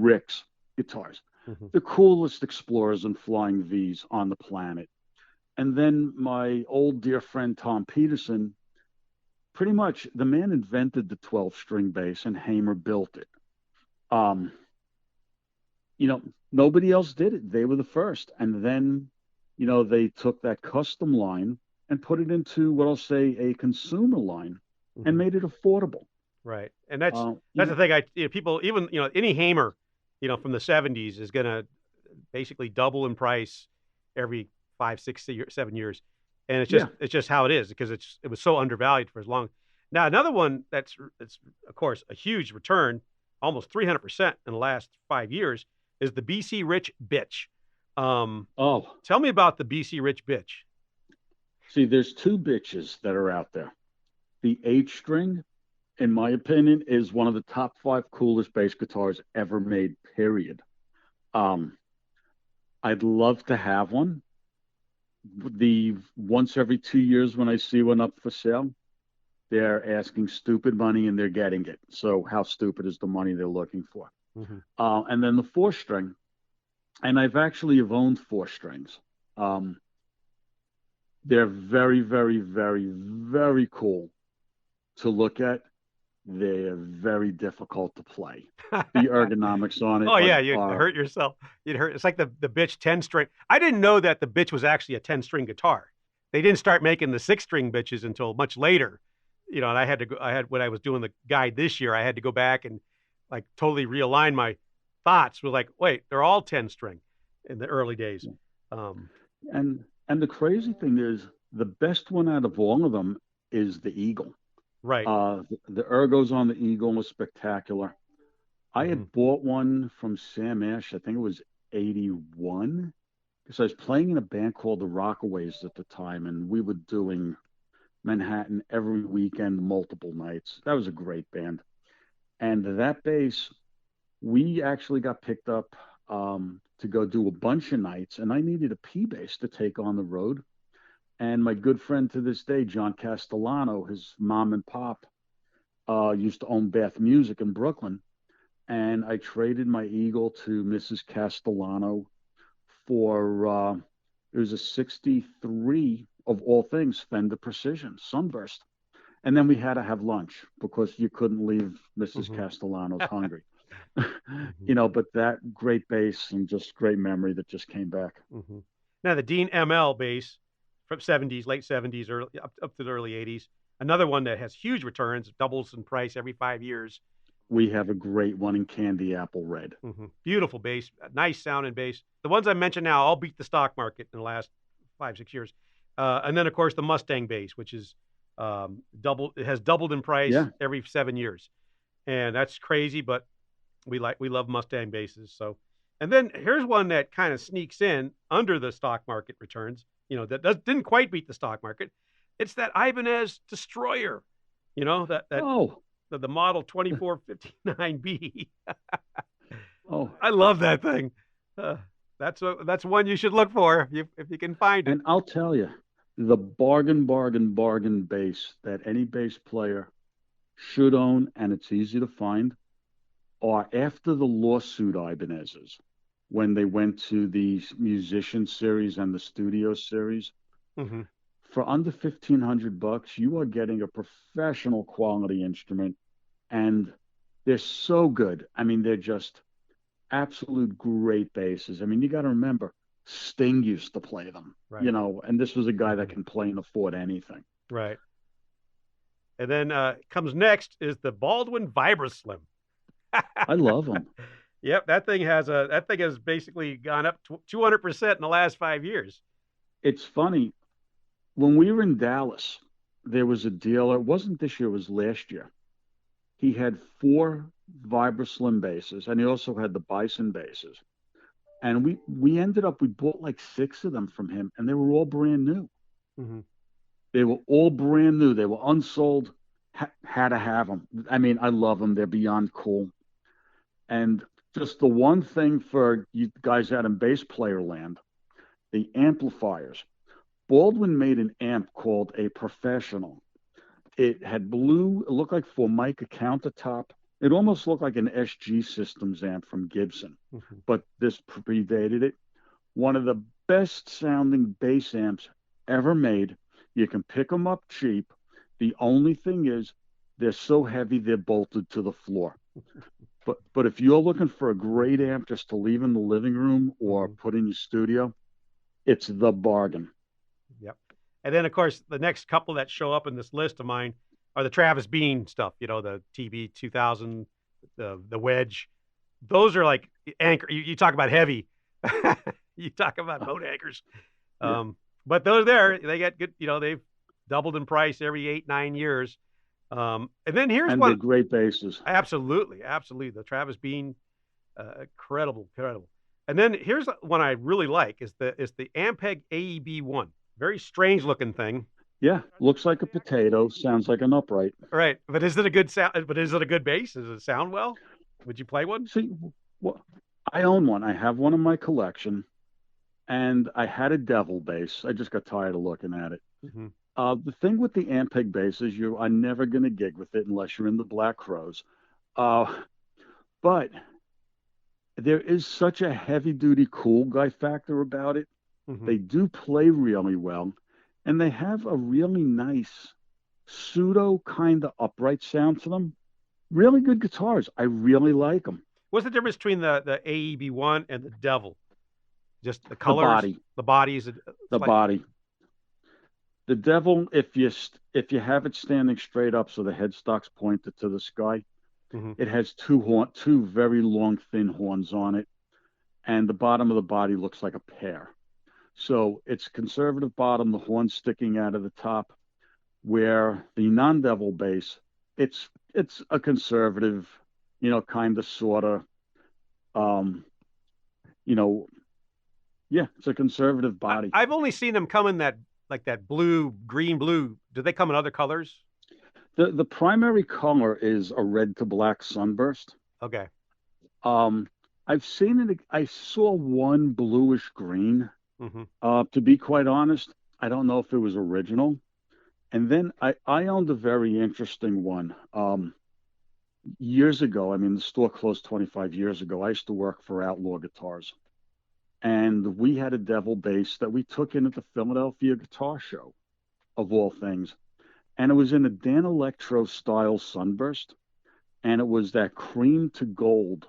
Rick's guitars, Hmm. the coolest Explorers and Flying V's on the planet. And then my old dear friend Tom Peterson, pretty much the man invented the 12-string bass and Hamer built it. Um, Nobody else did it. They were the first. And then, they took that custom line and put it into what I'll say a consumer line and Hmm. made it affordable. Right. And that's Uh, you that's the know, thing. People, even any Hamer, from the 70s is going to basically double in price every 5, 6, 7 years. And yeah, it's just how it is, because it was so undervalued for as long. Now, another one that's of course a huge return, almost 300% in the last 5 years, is the BC Rich Bitch. oh, Tell me about the BC Rich Bitch. see, there's two bitches that are out there. The H string, in my opinion, is one of the top five coolest bass guitars ever made, period. Um, I'd love to have one. The once every 2 years when I see one up for sale, they're asking stupid money and they're getting it. So how stupid is the money they're looking for? Hmm. And then the four string, and I've actually have owned four strings. Um, they're very, very, very, very cool to look at. They're very difficult to play. The ergonomics on it Oh are, yeah, you are hurt yourself. You'd hurt. It's like the bitch 10 string. I didn't know that the bitch was actually a 10 string guitar. They didn't start making the 6 string bitches until much later. And I had to go. I had when I was doing the guide this year, I had to go back and like totally realign my thoughts. Was like, wait, they're all 10 string in the early days. Um, and the crazy thing is the best one out of all of them is the Eagle. Right. The ergos on the Eagle was spectacular. I Hmm. had bought one from Sam Ash, I think it was 81, because I was playing in a band called the Rockaways at the time, and we were doing Manhattan every weekend, multiple nights. That was a great band. And that bass, we actually got picked up to go do a bunch of nights, and I needed a P bass to take on the road. And my good friend to this day, John Castellano, his mom and pop used to own Bath Music in Brooklyn. And I traded my Eagle to Mrs. Castellano for it was a 63 of all things Fender Precision Sunburst. And then we had to have lunch because you couldn't leave Mrs. Hmm. Castellano's hungry. Hmm. But that great bass and just great memory that just came back. Hmm. Now the Dean ML bass from '70s, late '70s, early up to the early '80s. Another one that has huge returns, doubles in price every 5 years. We have a great one in Candy Apple Red. Beautiful bass, nice sounding bass. The ones I mentioned now all beat the stock market in the last 5 6 years. And then of course the Mustang bass, which is double. It has doubled in price Yeah, every 7 years, and that's crazy. But we love Mustang basses. So, and then here's one that kind of sneaks in under the stock market returns. That didn't quite beat the stock market. It's that Ibanez Destroyer. That oh, the model 2459B. oh. I love that thing. Uh, that's one you should look for if you can find it. And I'll tell you, the bargain bass that any bass player should own, and it's easy to find, are after the lawsuit Ibanez's, when they went to the musician series and the studio series. Hmm. For under $1,500, you are getting a professional quality instrument, and they're so good. I mean, they're just absolute great basses. I mean, you got to remember, Sting used to play them, Right. and this was a guy that Hmm. can play and afford anything. Right. And then comes next is the Baldwin VibraSlim. I love them. Yep, that thing has basically gone up 200% in the last 5 years. It's funny, when we were in Dallas, there was a dealer, it wasn't this year, it was last year. He had four Vibra Slim basses, and he also had the Bison basses. And we bought like six of them from him, and they were all brand new. Hmm. They were all brand new. They were unsold. Had to have them. I mean, I love them. They're beyond cool. And just the one thing for you guys out in bass player land, the amplifiers. Baldwin made an amp called a Professional. It had blue, it looked like Formica countertop. It almost looked like an SG Systems amp from Gibson, Hmm. but this predated it. One of the best sounding bass amps ever made. You can pick them up cheap. The only thing is, they're so heavy they're bolted to the floor. But if you're looking for a great amp just to leave in the living room or Hmm. put in your studio, it's the bargain. Yep. And then of course the next couple that show up in this list of mine are the Travis Bean stuff. The TB 2000, the Wedge. Those are like anchor. You talk about heavy. You talk about boat anchors. Yeah. Um, but those there, they get good. They've doubled in price every 8 9 years. And then here's And they're one. great basses. Absolutely, absolutely. The Travis Bean, incredible, incredible. And then here's one I really like is the Ampeg AEB 1. Very strange looking thing. Yeah, looks like a potato, sounds like an upright. Right. But is it a good sound? But is it a good bass? Does it sound well? Would you play one? See, well, I own one. I have one in my collection, and I had a devil bass. I just got tired of looking at it. Hmm. The thing with the Ampeg bass is you are never going to gig with it unless you're in the Black Crows. Uh, but there is such a heavy duty cool guy factor about it. Hmm. They do play really well, and they have a really nice pseudo kind of upright sound to them. Really good guitars. I really like them. What's the difference between the AEB 1 and the Devil? Just the The colors, body, the bodies. the It's like, body. The devil, if you have it standing straight up so the headstock's pointed to the sky, mhm. it has two very long thin horns on it, and the bottom of the body looks like a pear. So it's conservative bottom, the horn sticking out of the top. where the non-devil bass, it's a conservative, kind of sort of, um, you know, yeah, it's a conservative body. I've only seen them come in that like that blue, green, blue. Do they come in other colors? The primary color is a red to black sunburst. Okay. Um, I've seen it. I saw one bluish green. Hmm. To be quite honest, I don't know if it was original. And then I owned a very interesting one. Years ago, I mean, the store closed 25 years ago. I used to work for Outlaw Guitars. And we had a devil bass that we took in at the Philadelphia Guitar Show, of all things. And it was in a Dan Electro style sunburst. And it was that cream to gold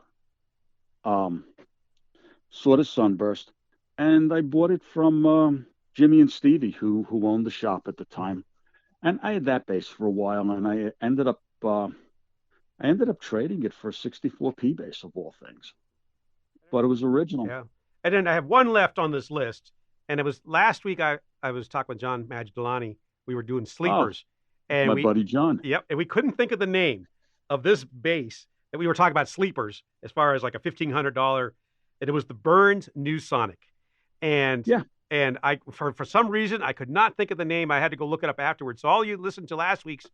um, sort of sunburst. And I bought it from Jimmy and Stevie, who owned the shop at the time. And I had that bass for a while, and I ended up trading it for a 64p bass of all things. But it was original. Yeah. And then I have one left on this list. And it was last week I was talking with John Magdalani. We were doing sleepers. And my buddy John. Yep. And we couldn't think of the name of this bass that we were talking about sleepers as far as like a $1,500. And it was the Burns New Sonic. And yeah. And I, for some reason, I could not think of the name. I had to go look it up afterwards. So all you listened to last week's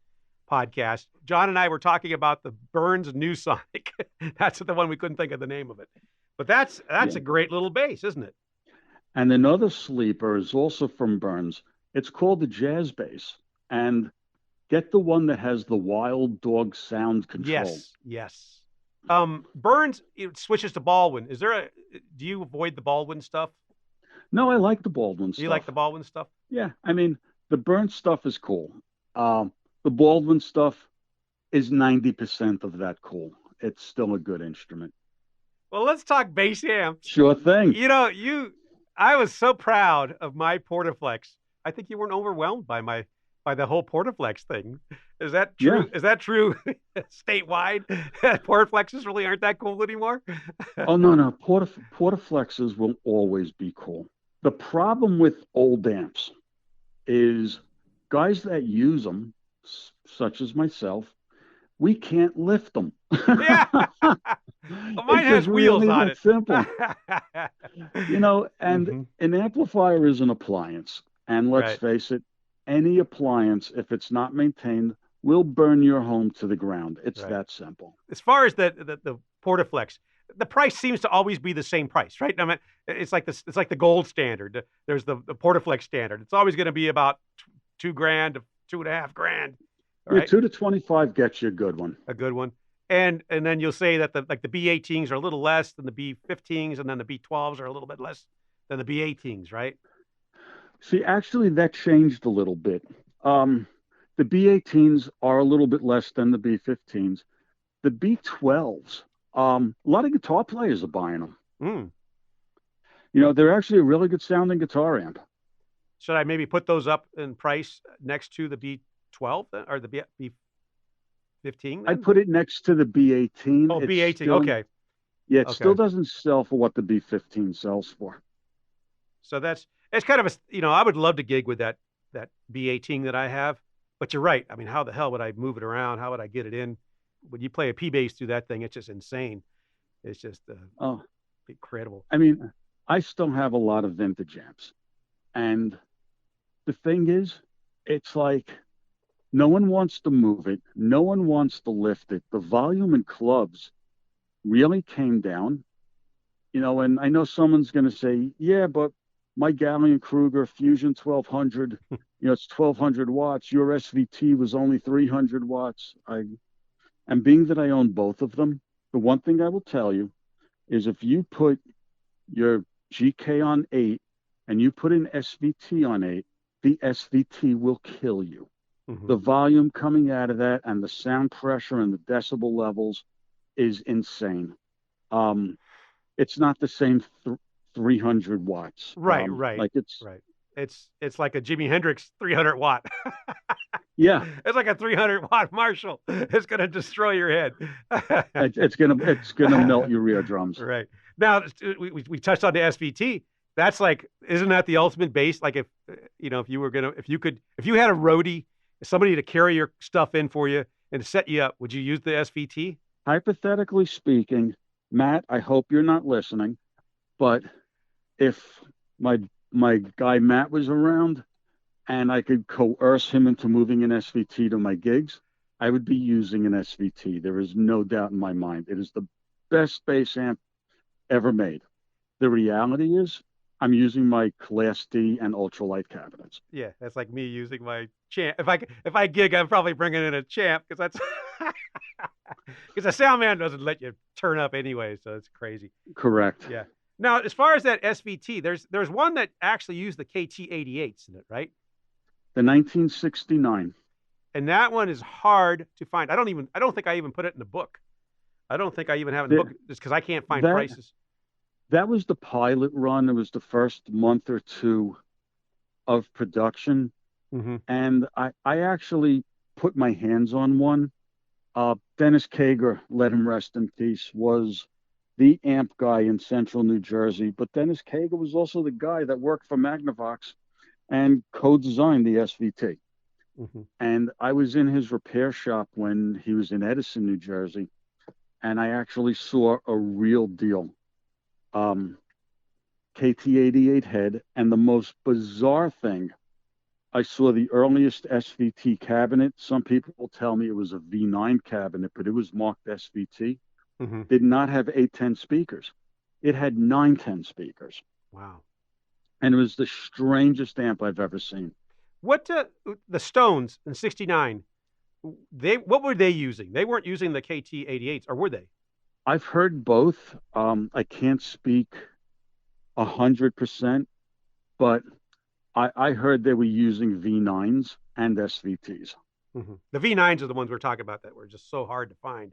podcast, John and I were talking about the Burns New Sonic. That's the one we couldn't think of the name of it. But that's a great little bass, isn't it? And another sleeper is also from Burns. It's called the Jazz Bass. And get the one that has the Wild Dog sound control. Yes. Burns, it switches to Baldwin. Do you avoid the Baldwin stuff? No, I like the Baldwin stuff. You like the Baldwin stuff? Yeah. I mean, the Burns stuff is cool. The Baldwin stuff is 90% of that cool. It's still a good instrument. Well, let's talk bass amps. Sure thing. I was so proud of my Portaflex. I think you weren't overwhelmed by the whole Portaflex thing. Is that true? Yeah. Is that true statewide? Portaflexes really aren't that cool anymore? Oh, no. Portaflexes will always be cool. The problem with old amps is guys that use them, such as myself, we can't lift them. Yeah. Well, mine has wheels on it. Simple. And an amplifier is an appliance. And let's face it, any appliance, if it's not maintained, will burn your home to the ground. It's that simple. As far as the Portaflex, the price seems to always be the same price, right? I mean, it's like the gold standard. There's the Portaflex standard. It's always going to be about $2,000 to $2,500. Right? Yeah, 2 to 25 gets you a good one. A good one. And then you'll say that the B18s are a little less than the B15s, and then the B12s are a little bit less than the B18s, right? See, actually, that changed a little bit. The B18s are a little bit less than the B15s. The B12s, a lot of guitar players are buying them. They're actually a really good sounding guitar amp. Should I maybe put those up in price next to the B12 or the B15? I'd put it next to the B18. Oh, B18. Still, okay. Yeah, it still doesn't sell for what the B15 sells for. So it's kind of I would love to gig with that B18 that I have, but you're right. I mean, how the hell would I move it around? How would I get it in? When you play a P bass through that thing, it's just insane. It's just incredible. I mean, I still have a lot of vintage amps, and the thing is, it's like no one wants to move it. No one wants to lift it. The volume in clubs really came down, and I know someone's going to say, yeah, but my Gallion Kruger Fusion 1200, it's 1200 watts. Your SVT was only 300 watts. And being that I own both of them, the one thing I will tell you is if you put your GK on 8 and you put an SVT on 8, the SVT will kill you. Mm-hmm. The volume coming out of that and the sound pressure and the decibel levels is insane. It's not the same 300 watts. Right. Like it's like a Jimi Hendrix 300 watt. Yeah. It's like a 300 watt Marshall. It's going to destroy your head. it's going to melt your eardrums. Right. Now we touched on the SVT. That's like, isn't that the ultimate bass? Like if you had a roadie somebody to carry your stuff in for you and to set you up, would you use the SVT? Hypothetically speaking, Matt, I hope you're not listening, but if my my guy Matt was around and I could coerce him into moving an SVT to my gigs, I would be using an SVT. There is no doubt in my mind. It is the best bass amp ever made. The reality is I'm using my Class D and ultralight cabinets. Yeah, that's like me using my champ. If I gig, I'm probably bringing in a champ because that's because the sound man doesn't let you turn up anyway, so it's crazy. Correct. Yeah. Now, as far as that SVT, there's one that actually used the KT88s in it, right? The 1969. And that one is hard to find. I don't think I even put it in the book. I don't think I even have it in the book just because I can't find prices. That was the pilot run. It was the first month or two of production. Mm-hmm. And I actually put my hands on one. Dennis Kager, let him rest in peace, was the amp guy in central New Jersey. But Dennis Kager was also the guy that worked for Magnavox and co-designed the SVT. Mm-hmm. And I was in his repair shop when he was in Edison, New Jersey. And I actually saw a real deal KT88 head. And the most bizarre thing, I saw the earliest SVT cabinet. Some people will tell me it was a V9 cabinet, but it was marked SVT. Mm-hmm. Did not have 810 speakers. It had 910 speakers. Wow. And it was the strangest amp I've ever seen. What the Stones in '69? What were they using? They weren't using the KT88s, or were they? I've heard both. I can't speak 100%, but I heard they were using V9s and SVTs. Mm-hmm. The V9s are the ones we're talking about that were just so hard to find.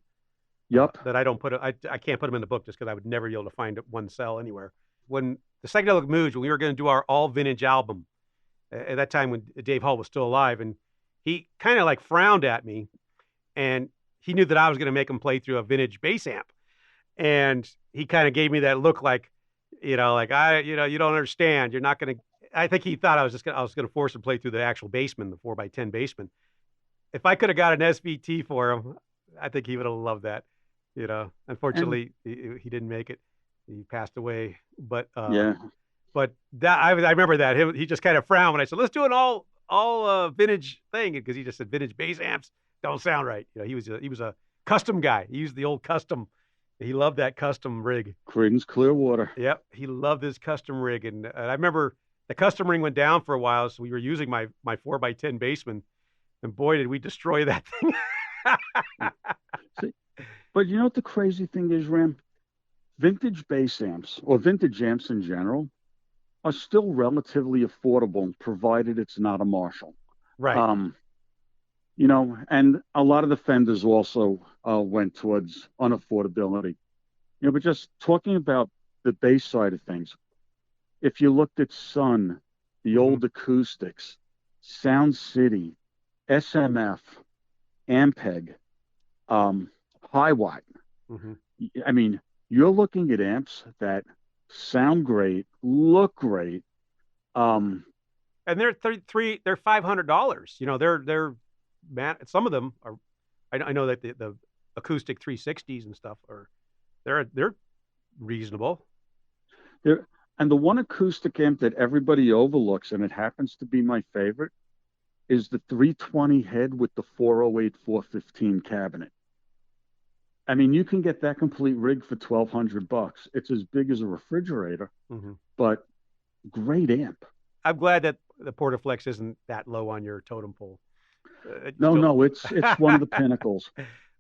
Yep. That I don't put I can't put them in the book just because I would never be able to find one cell anywhere. When the Psychedelic Moods, when we were going to do our all vintage album, at that time when Dave Hull was still alive, and he kind of like frowned at me, and he knew that I was going to make him play through a vintage bass amp, and he kind of gave me that look like, you don't understand. You're not going to. I think he thought I was going to force him to play through the actual Bassman, the 4x10 Bassman. If I could have got an SVT for him, I think he would have loved that. Unfortunately, he didn't make it. He passed away. But yeah. But that I remember that he just kind of frowned when I said, "Let's do an all vintage thing," because he just said vintage bass amps don't sound right. He was a custom guy. He used the old custom. He loved that custom rig. Creedence Clearwater. Yep, he loved his custom rig, and I remember the custom ring went down for a while, so we were using my 4x10 Bassman, and boy, did we destroy that thing. See, but you know what the crazy thing is, Ram? Vintage bass amps, or vintage amps in general, are still relatively affordable, provided it's not a Marshall. Right. And a lot of the Fenders also went towards unaffordability. But just talking about the bass side of things, if you looked at Sun, the old acoustics, Sound City, SMF, Ampeg, High Watt. Mm-hmm. I mean, you're looking at amps that sound great, look great, and they're they're $500. They're some of them are. I know that the acoustic 360s and stuff they're reasonable. And the one acoustic amp that everybody overlooks, and it happens to be my favorite, is the 320 head with the 408 415 cabinet. I mean, you can get that complete rig for $1,200. It's as big as a refrigerator, but great amp. I'm glad that the Portaflex isn't that low on your totem pole. No, it's one of the pinnacles.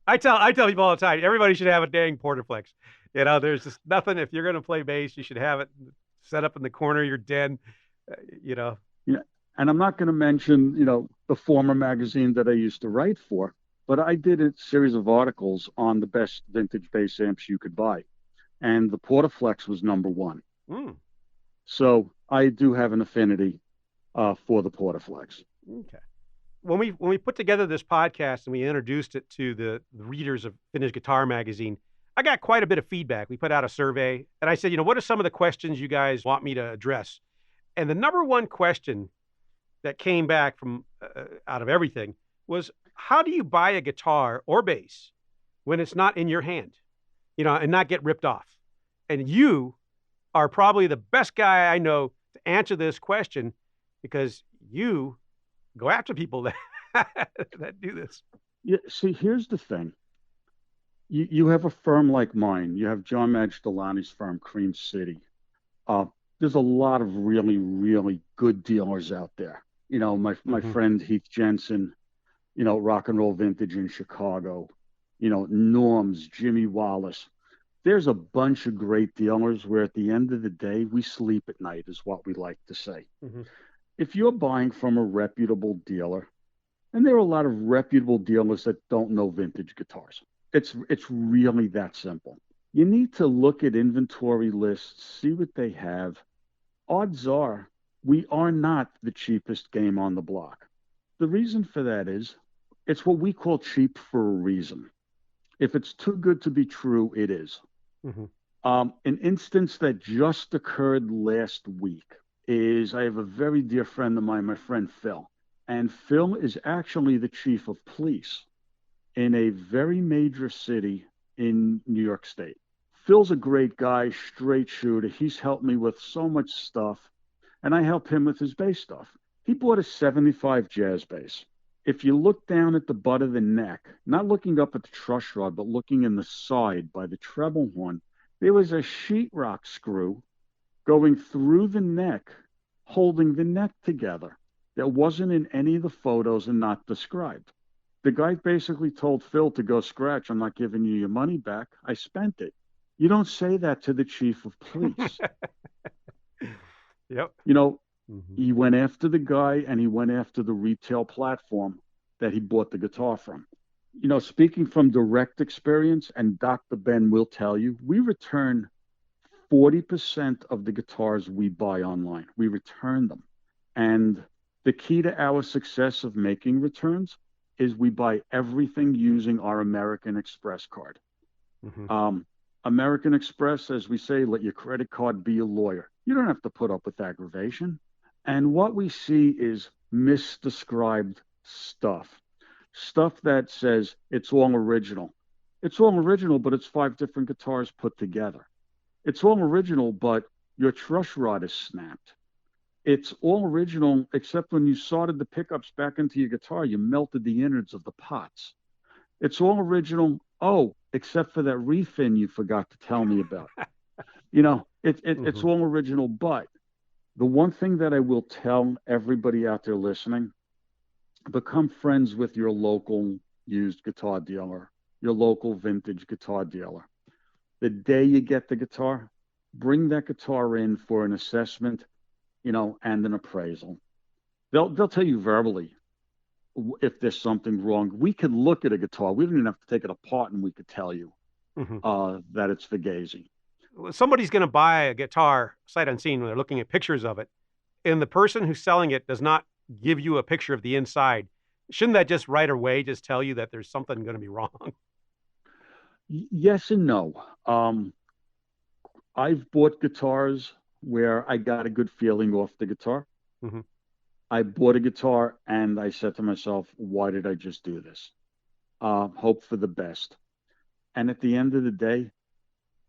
I tell people all the time, everybody should have a dang Portaflex. There's just nothing. If you're going to play bass, you should have it set up in the corner of your den. Yeah, and I'm not going to mention the former magazine that I used to write for. But I did a series of articles on the best vintage bass amps you could buy. And the Portaflex was number one. Mm. So I do have an affinity for the Portaflex. Okay. When we put together this podcast and we introduced it to the readers of Vintage Guitar Magazine, I got quite a bit of feedback. We put out a survey, and I said, what are some of the questions you guys want me to address? And the number one question that came back from out of everything was, how do you buy a guitar or bass when it's not in your hand, and not get ripped off? And you are probably the best guy I know to answer this question, because you go after people that that do this. Yeah, see, here's the thing. You have a firm like mine. You have John Magdalani's firm, Cream City. Uh, there's a lot of really, really good dealers out there. My Mm-hmm. friend Heath Jensen, Rock and Roll Vintage in Chicago, Norm's, Jimmy Wallace. There's a bunch of great dealers where at the end of the day, we sleep at night, is what we like to say. Mm-hmm. If you're buying from a reputable dealer, and there are a lot of reputable dealers that don't know vintage guitars, it's really that simple. You need to look at inventory lists, see what they have. Odds are we are not the cheapest game on the block. The reason for that is it's what we call cheap for a reason. If it's too good to be true, it is. Mm-hmm. An instance that just occurred last week is I have a very dear friend of mine, my friend Phil. And Phil is actually the chief of police in a very major city in New York State. Phil's a great guy, straight shooter. He's helped me with so much stuff, and I help him with his bass stuff. He bought a 75 jazz bass. If you look down at the butt of the neck, not looking up at the truss rod, but looking in the side by the treble horn, there was a sheetrock screw going through the neck, holding the neck together. That wasn't in any of the photos and not described. The guy basically told Phil to go scratch. I'm not giving you your money back. I spent it. You don't say that to the chief of police. Yep. You know, Mm-hmm. he went after the guy and he went after the retail platform that he bought the guitar from. Speaking from direct experience, and Dr. Ben will tell you, we return 40% of the guitars we buy online. We return them. And the key to our success of making returns is we buy everything using our American Express card. Mm-hmm. American Express, as we say, let your credit card be a lawyer. You don't have to put up with aggravation. And what we see is misdescribed stuff that says it's all original. It's all original, but it's 5 different guitars put together. It's all original, but your truss rod is snapped. It's all original, except when you soldered the pickups back into your guitar, you melted the innards of the pots. It's all original. Oh, except for that refin you forgot to tell me about. It's Mm-hmm. all original. But the one thing that I will tell everybody out there listening, become friends with your local used guitar dealer, your local vintage guitar dealer. The day you get the guitar, bring that guitar in for an assessment, and an appraisal. They'll tell you verbally if there's something wrong. We could look at a guitar. We don't even have to take it apart, and we could tell you Mm-hmm. that it's Fugazi. Somebody's going to buy a guitar sight unseen when they're looking at pictures of it, and the person who's selling it does not give you a picture of the inside. Shouldn't that just right away just tell you that there's something going to be wrong? Yes and no. I've bought guitars where I got a good feeling off the guitar. Mm-hmm. I bought a guitar and I said to myself, why did I just do this? Hope for the best. And at the end of the day,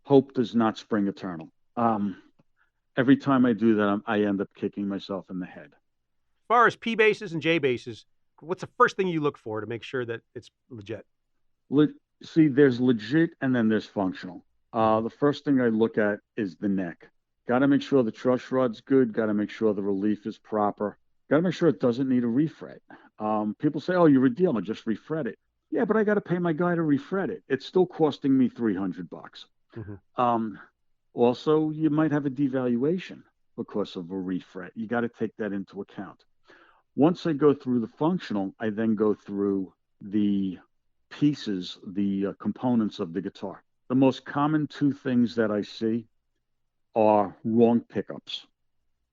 hope does not spring eternal. Every time I do that, I end up kicking myself in the head. As far as P bases and J bases, what's the first thing you look for to make sure that it's legit? See, there's legit and then there's functional. Mm-hmm. The first thing I look at is the neck. Got to make sure the truss rod's good. Got to make sure the relief is proper. Got to make sure it doesn't need a refret. People say, "Oh, you're a dealer, just refret it." Yeah, but I got to pay my guy to refret it. It's still costing me $300. Mm-hmm. Also, you might have a devaluation because of a refret. You got to take that into account. Once I go through the functional, I then go through the pieces, the components of the guitar. The most common two things that I see are wrong pickups.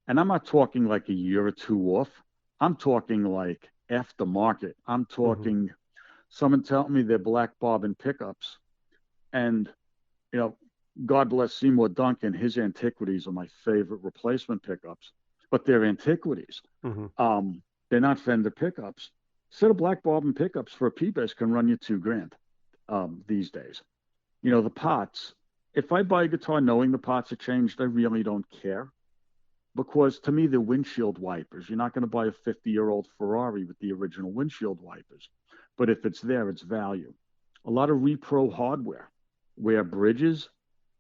And I'm not talking like a year or two off. I'm talking like aftermarket. I'm talking someone telling me they're black bobbin pickups. And, you know, God bless Seymour Duncan. His antiquities are my favorite replacement pickups. but they're antiquities. They're not Fender pickups. Set of black Borden pickups for a P-Bass can run you $2,000 these days. You know, the pots. If I buy a guitar knowing the pots are changed, I really don't care, because to me they're windshield wipers. You're not going to buy a 50-year-old Ferrari with the original windshield wipers, but if it's there, it's value. A lot of repro hardware, where bridges,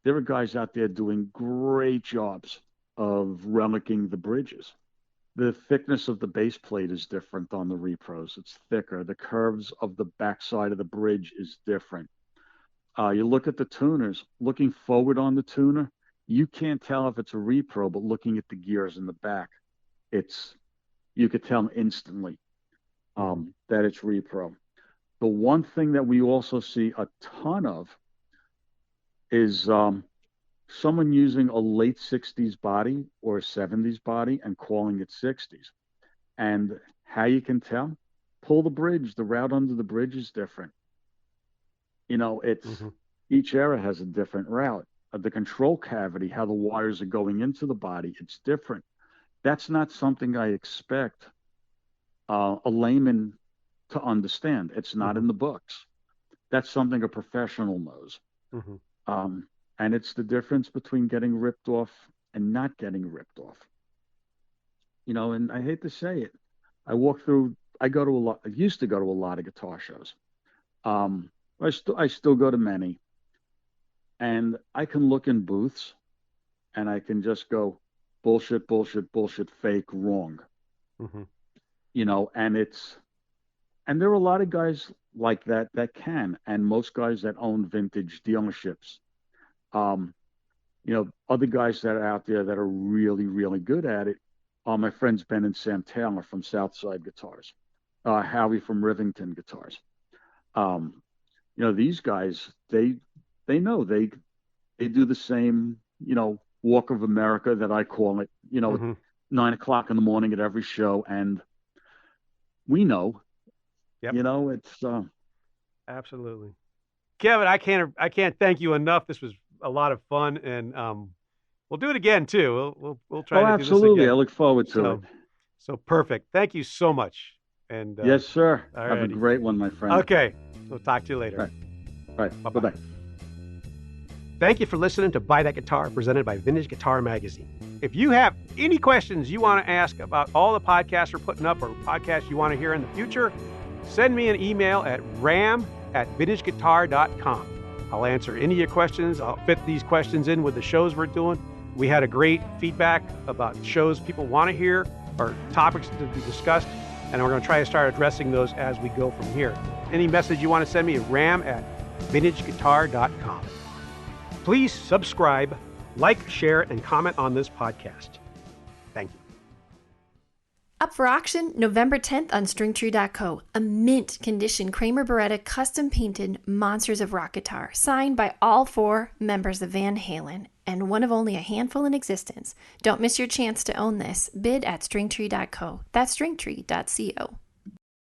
there are guys out there doing great jobs of relicking the bridges. The thickness of the base plate is different on the repros. It's thicker. The curves of the backside of the bridge is different. You look at the tuners, looking forward on the tuner, you can't tell if it's a repro, but looking at the gears in the back, you could tell instantly that it's repro. The one thing that we also see a ton of is someone using a late 60s body or a 70s body and calling it 60s. And how you can tell? Pull the bridge. The route under the bridge is different. You know, each era has a different route. The control cavity, how the wires are going into the body, it's different. That's not something I expect a layman to understand. It's not in the books. That's something a professional knows. And it's the difference between getting ripped off and not getting ripped off. You know, and I hate to say it, I used to go to a lot of guitar shows. I still go to many. And I can look in booths and I can just go bullshit, bullshit, bullshit, fake, wrong. You know, and there are a lot of guys like that can, and most guys that own vintage dealerships. You know, other guys that are out there that are really, really good at it are my friends Ben and Sam Taylor from Southside Guitars, Howie from Rivington Guitars. You know, these guys, they know they do the same, you know, walk of America that I call it, you know, 9 o'clock in the morning at every show. And we know, you know, it's absolutely. Kevin, I can't thank you enough. This was a lot of fun, and we'll do it again too. We'll try to do this again. Absolutely. I look forward to it. So perfect. Thank you so much. And yes, sir. Alrighty. Have a great one, my friend. Okay. We'll talk to you later. All right. Bye-bye. Thank you for listening to Buy That Guitar, presented by Vintage Guitar Magazine. If you have any questions you want to ask about all the podcasts we're putting up or podcasts you want to hear in the future, send me an email at ram@vintageguitar.com. I'll answer any of your questions. I'll fit these questions in with the shows we're doing. We had a great feedback about shows people want to hear or topics to be discussed, and we're going to try to start addressing those as we go from here. Any message you want to send me, ram@vintageguitar.com. Please subscribe, like, share, and comment on this podcast. Thank you. Up for auction November 10th on stringtree.co. A mint condition Kramer Baretta custom painted Monsters of Rock guitar signed by all 4 members of Van Halen and one of only a handful in existence. Don't miss your chance to own this. Bid at stringtree.co. That's stringtree.co.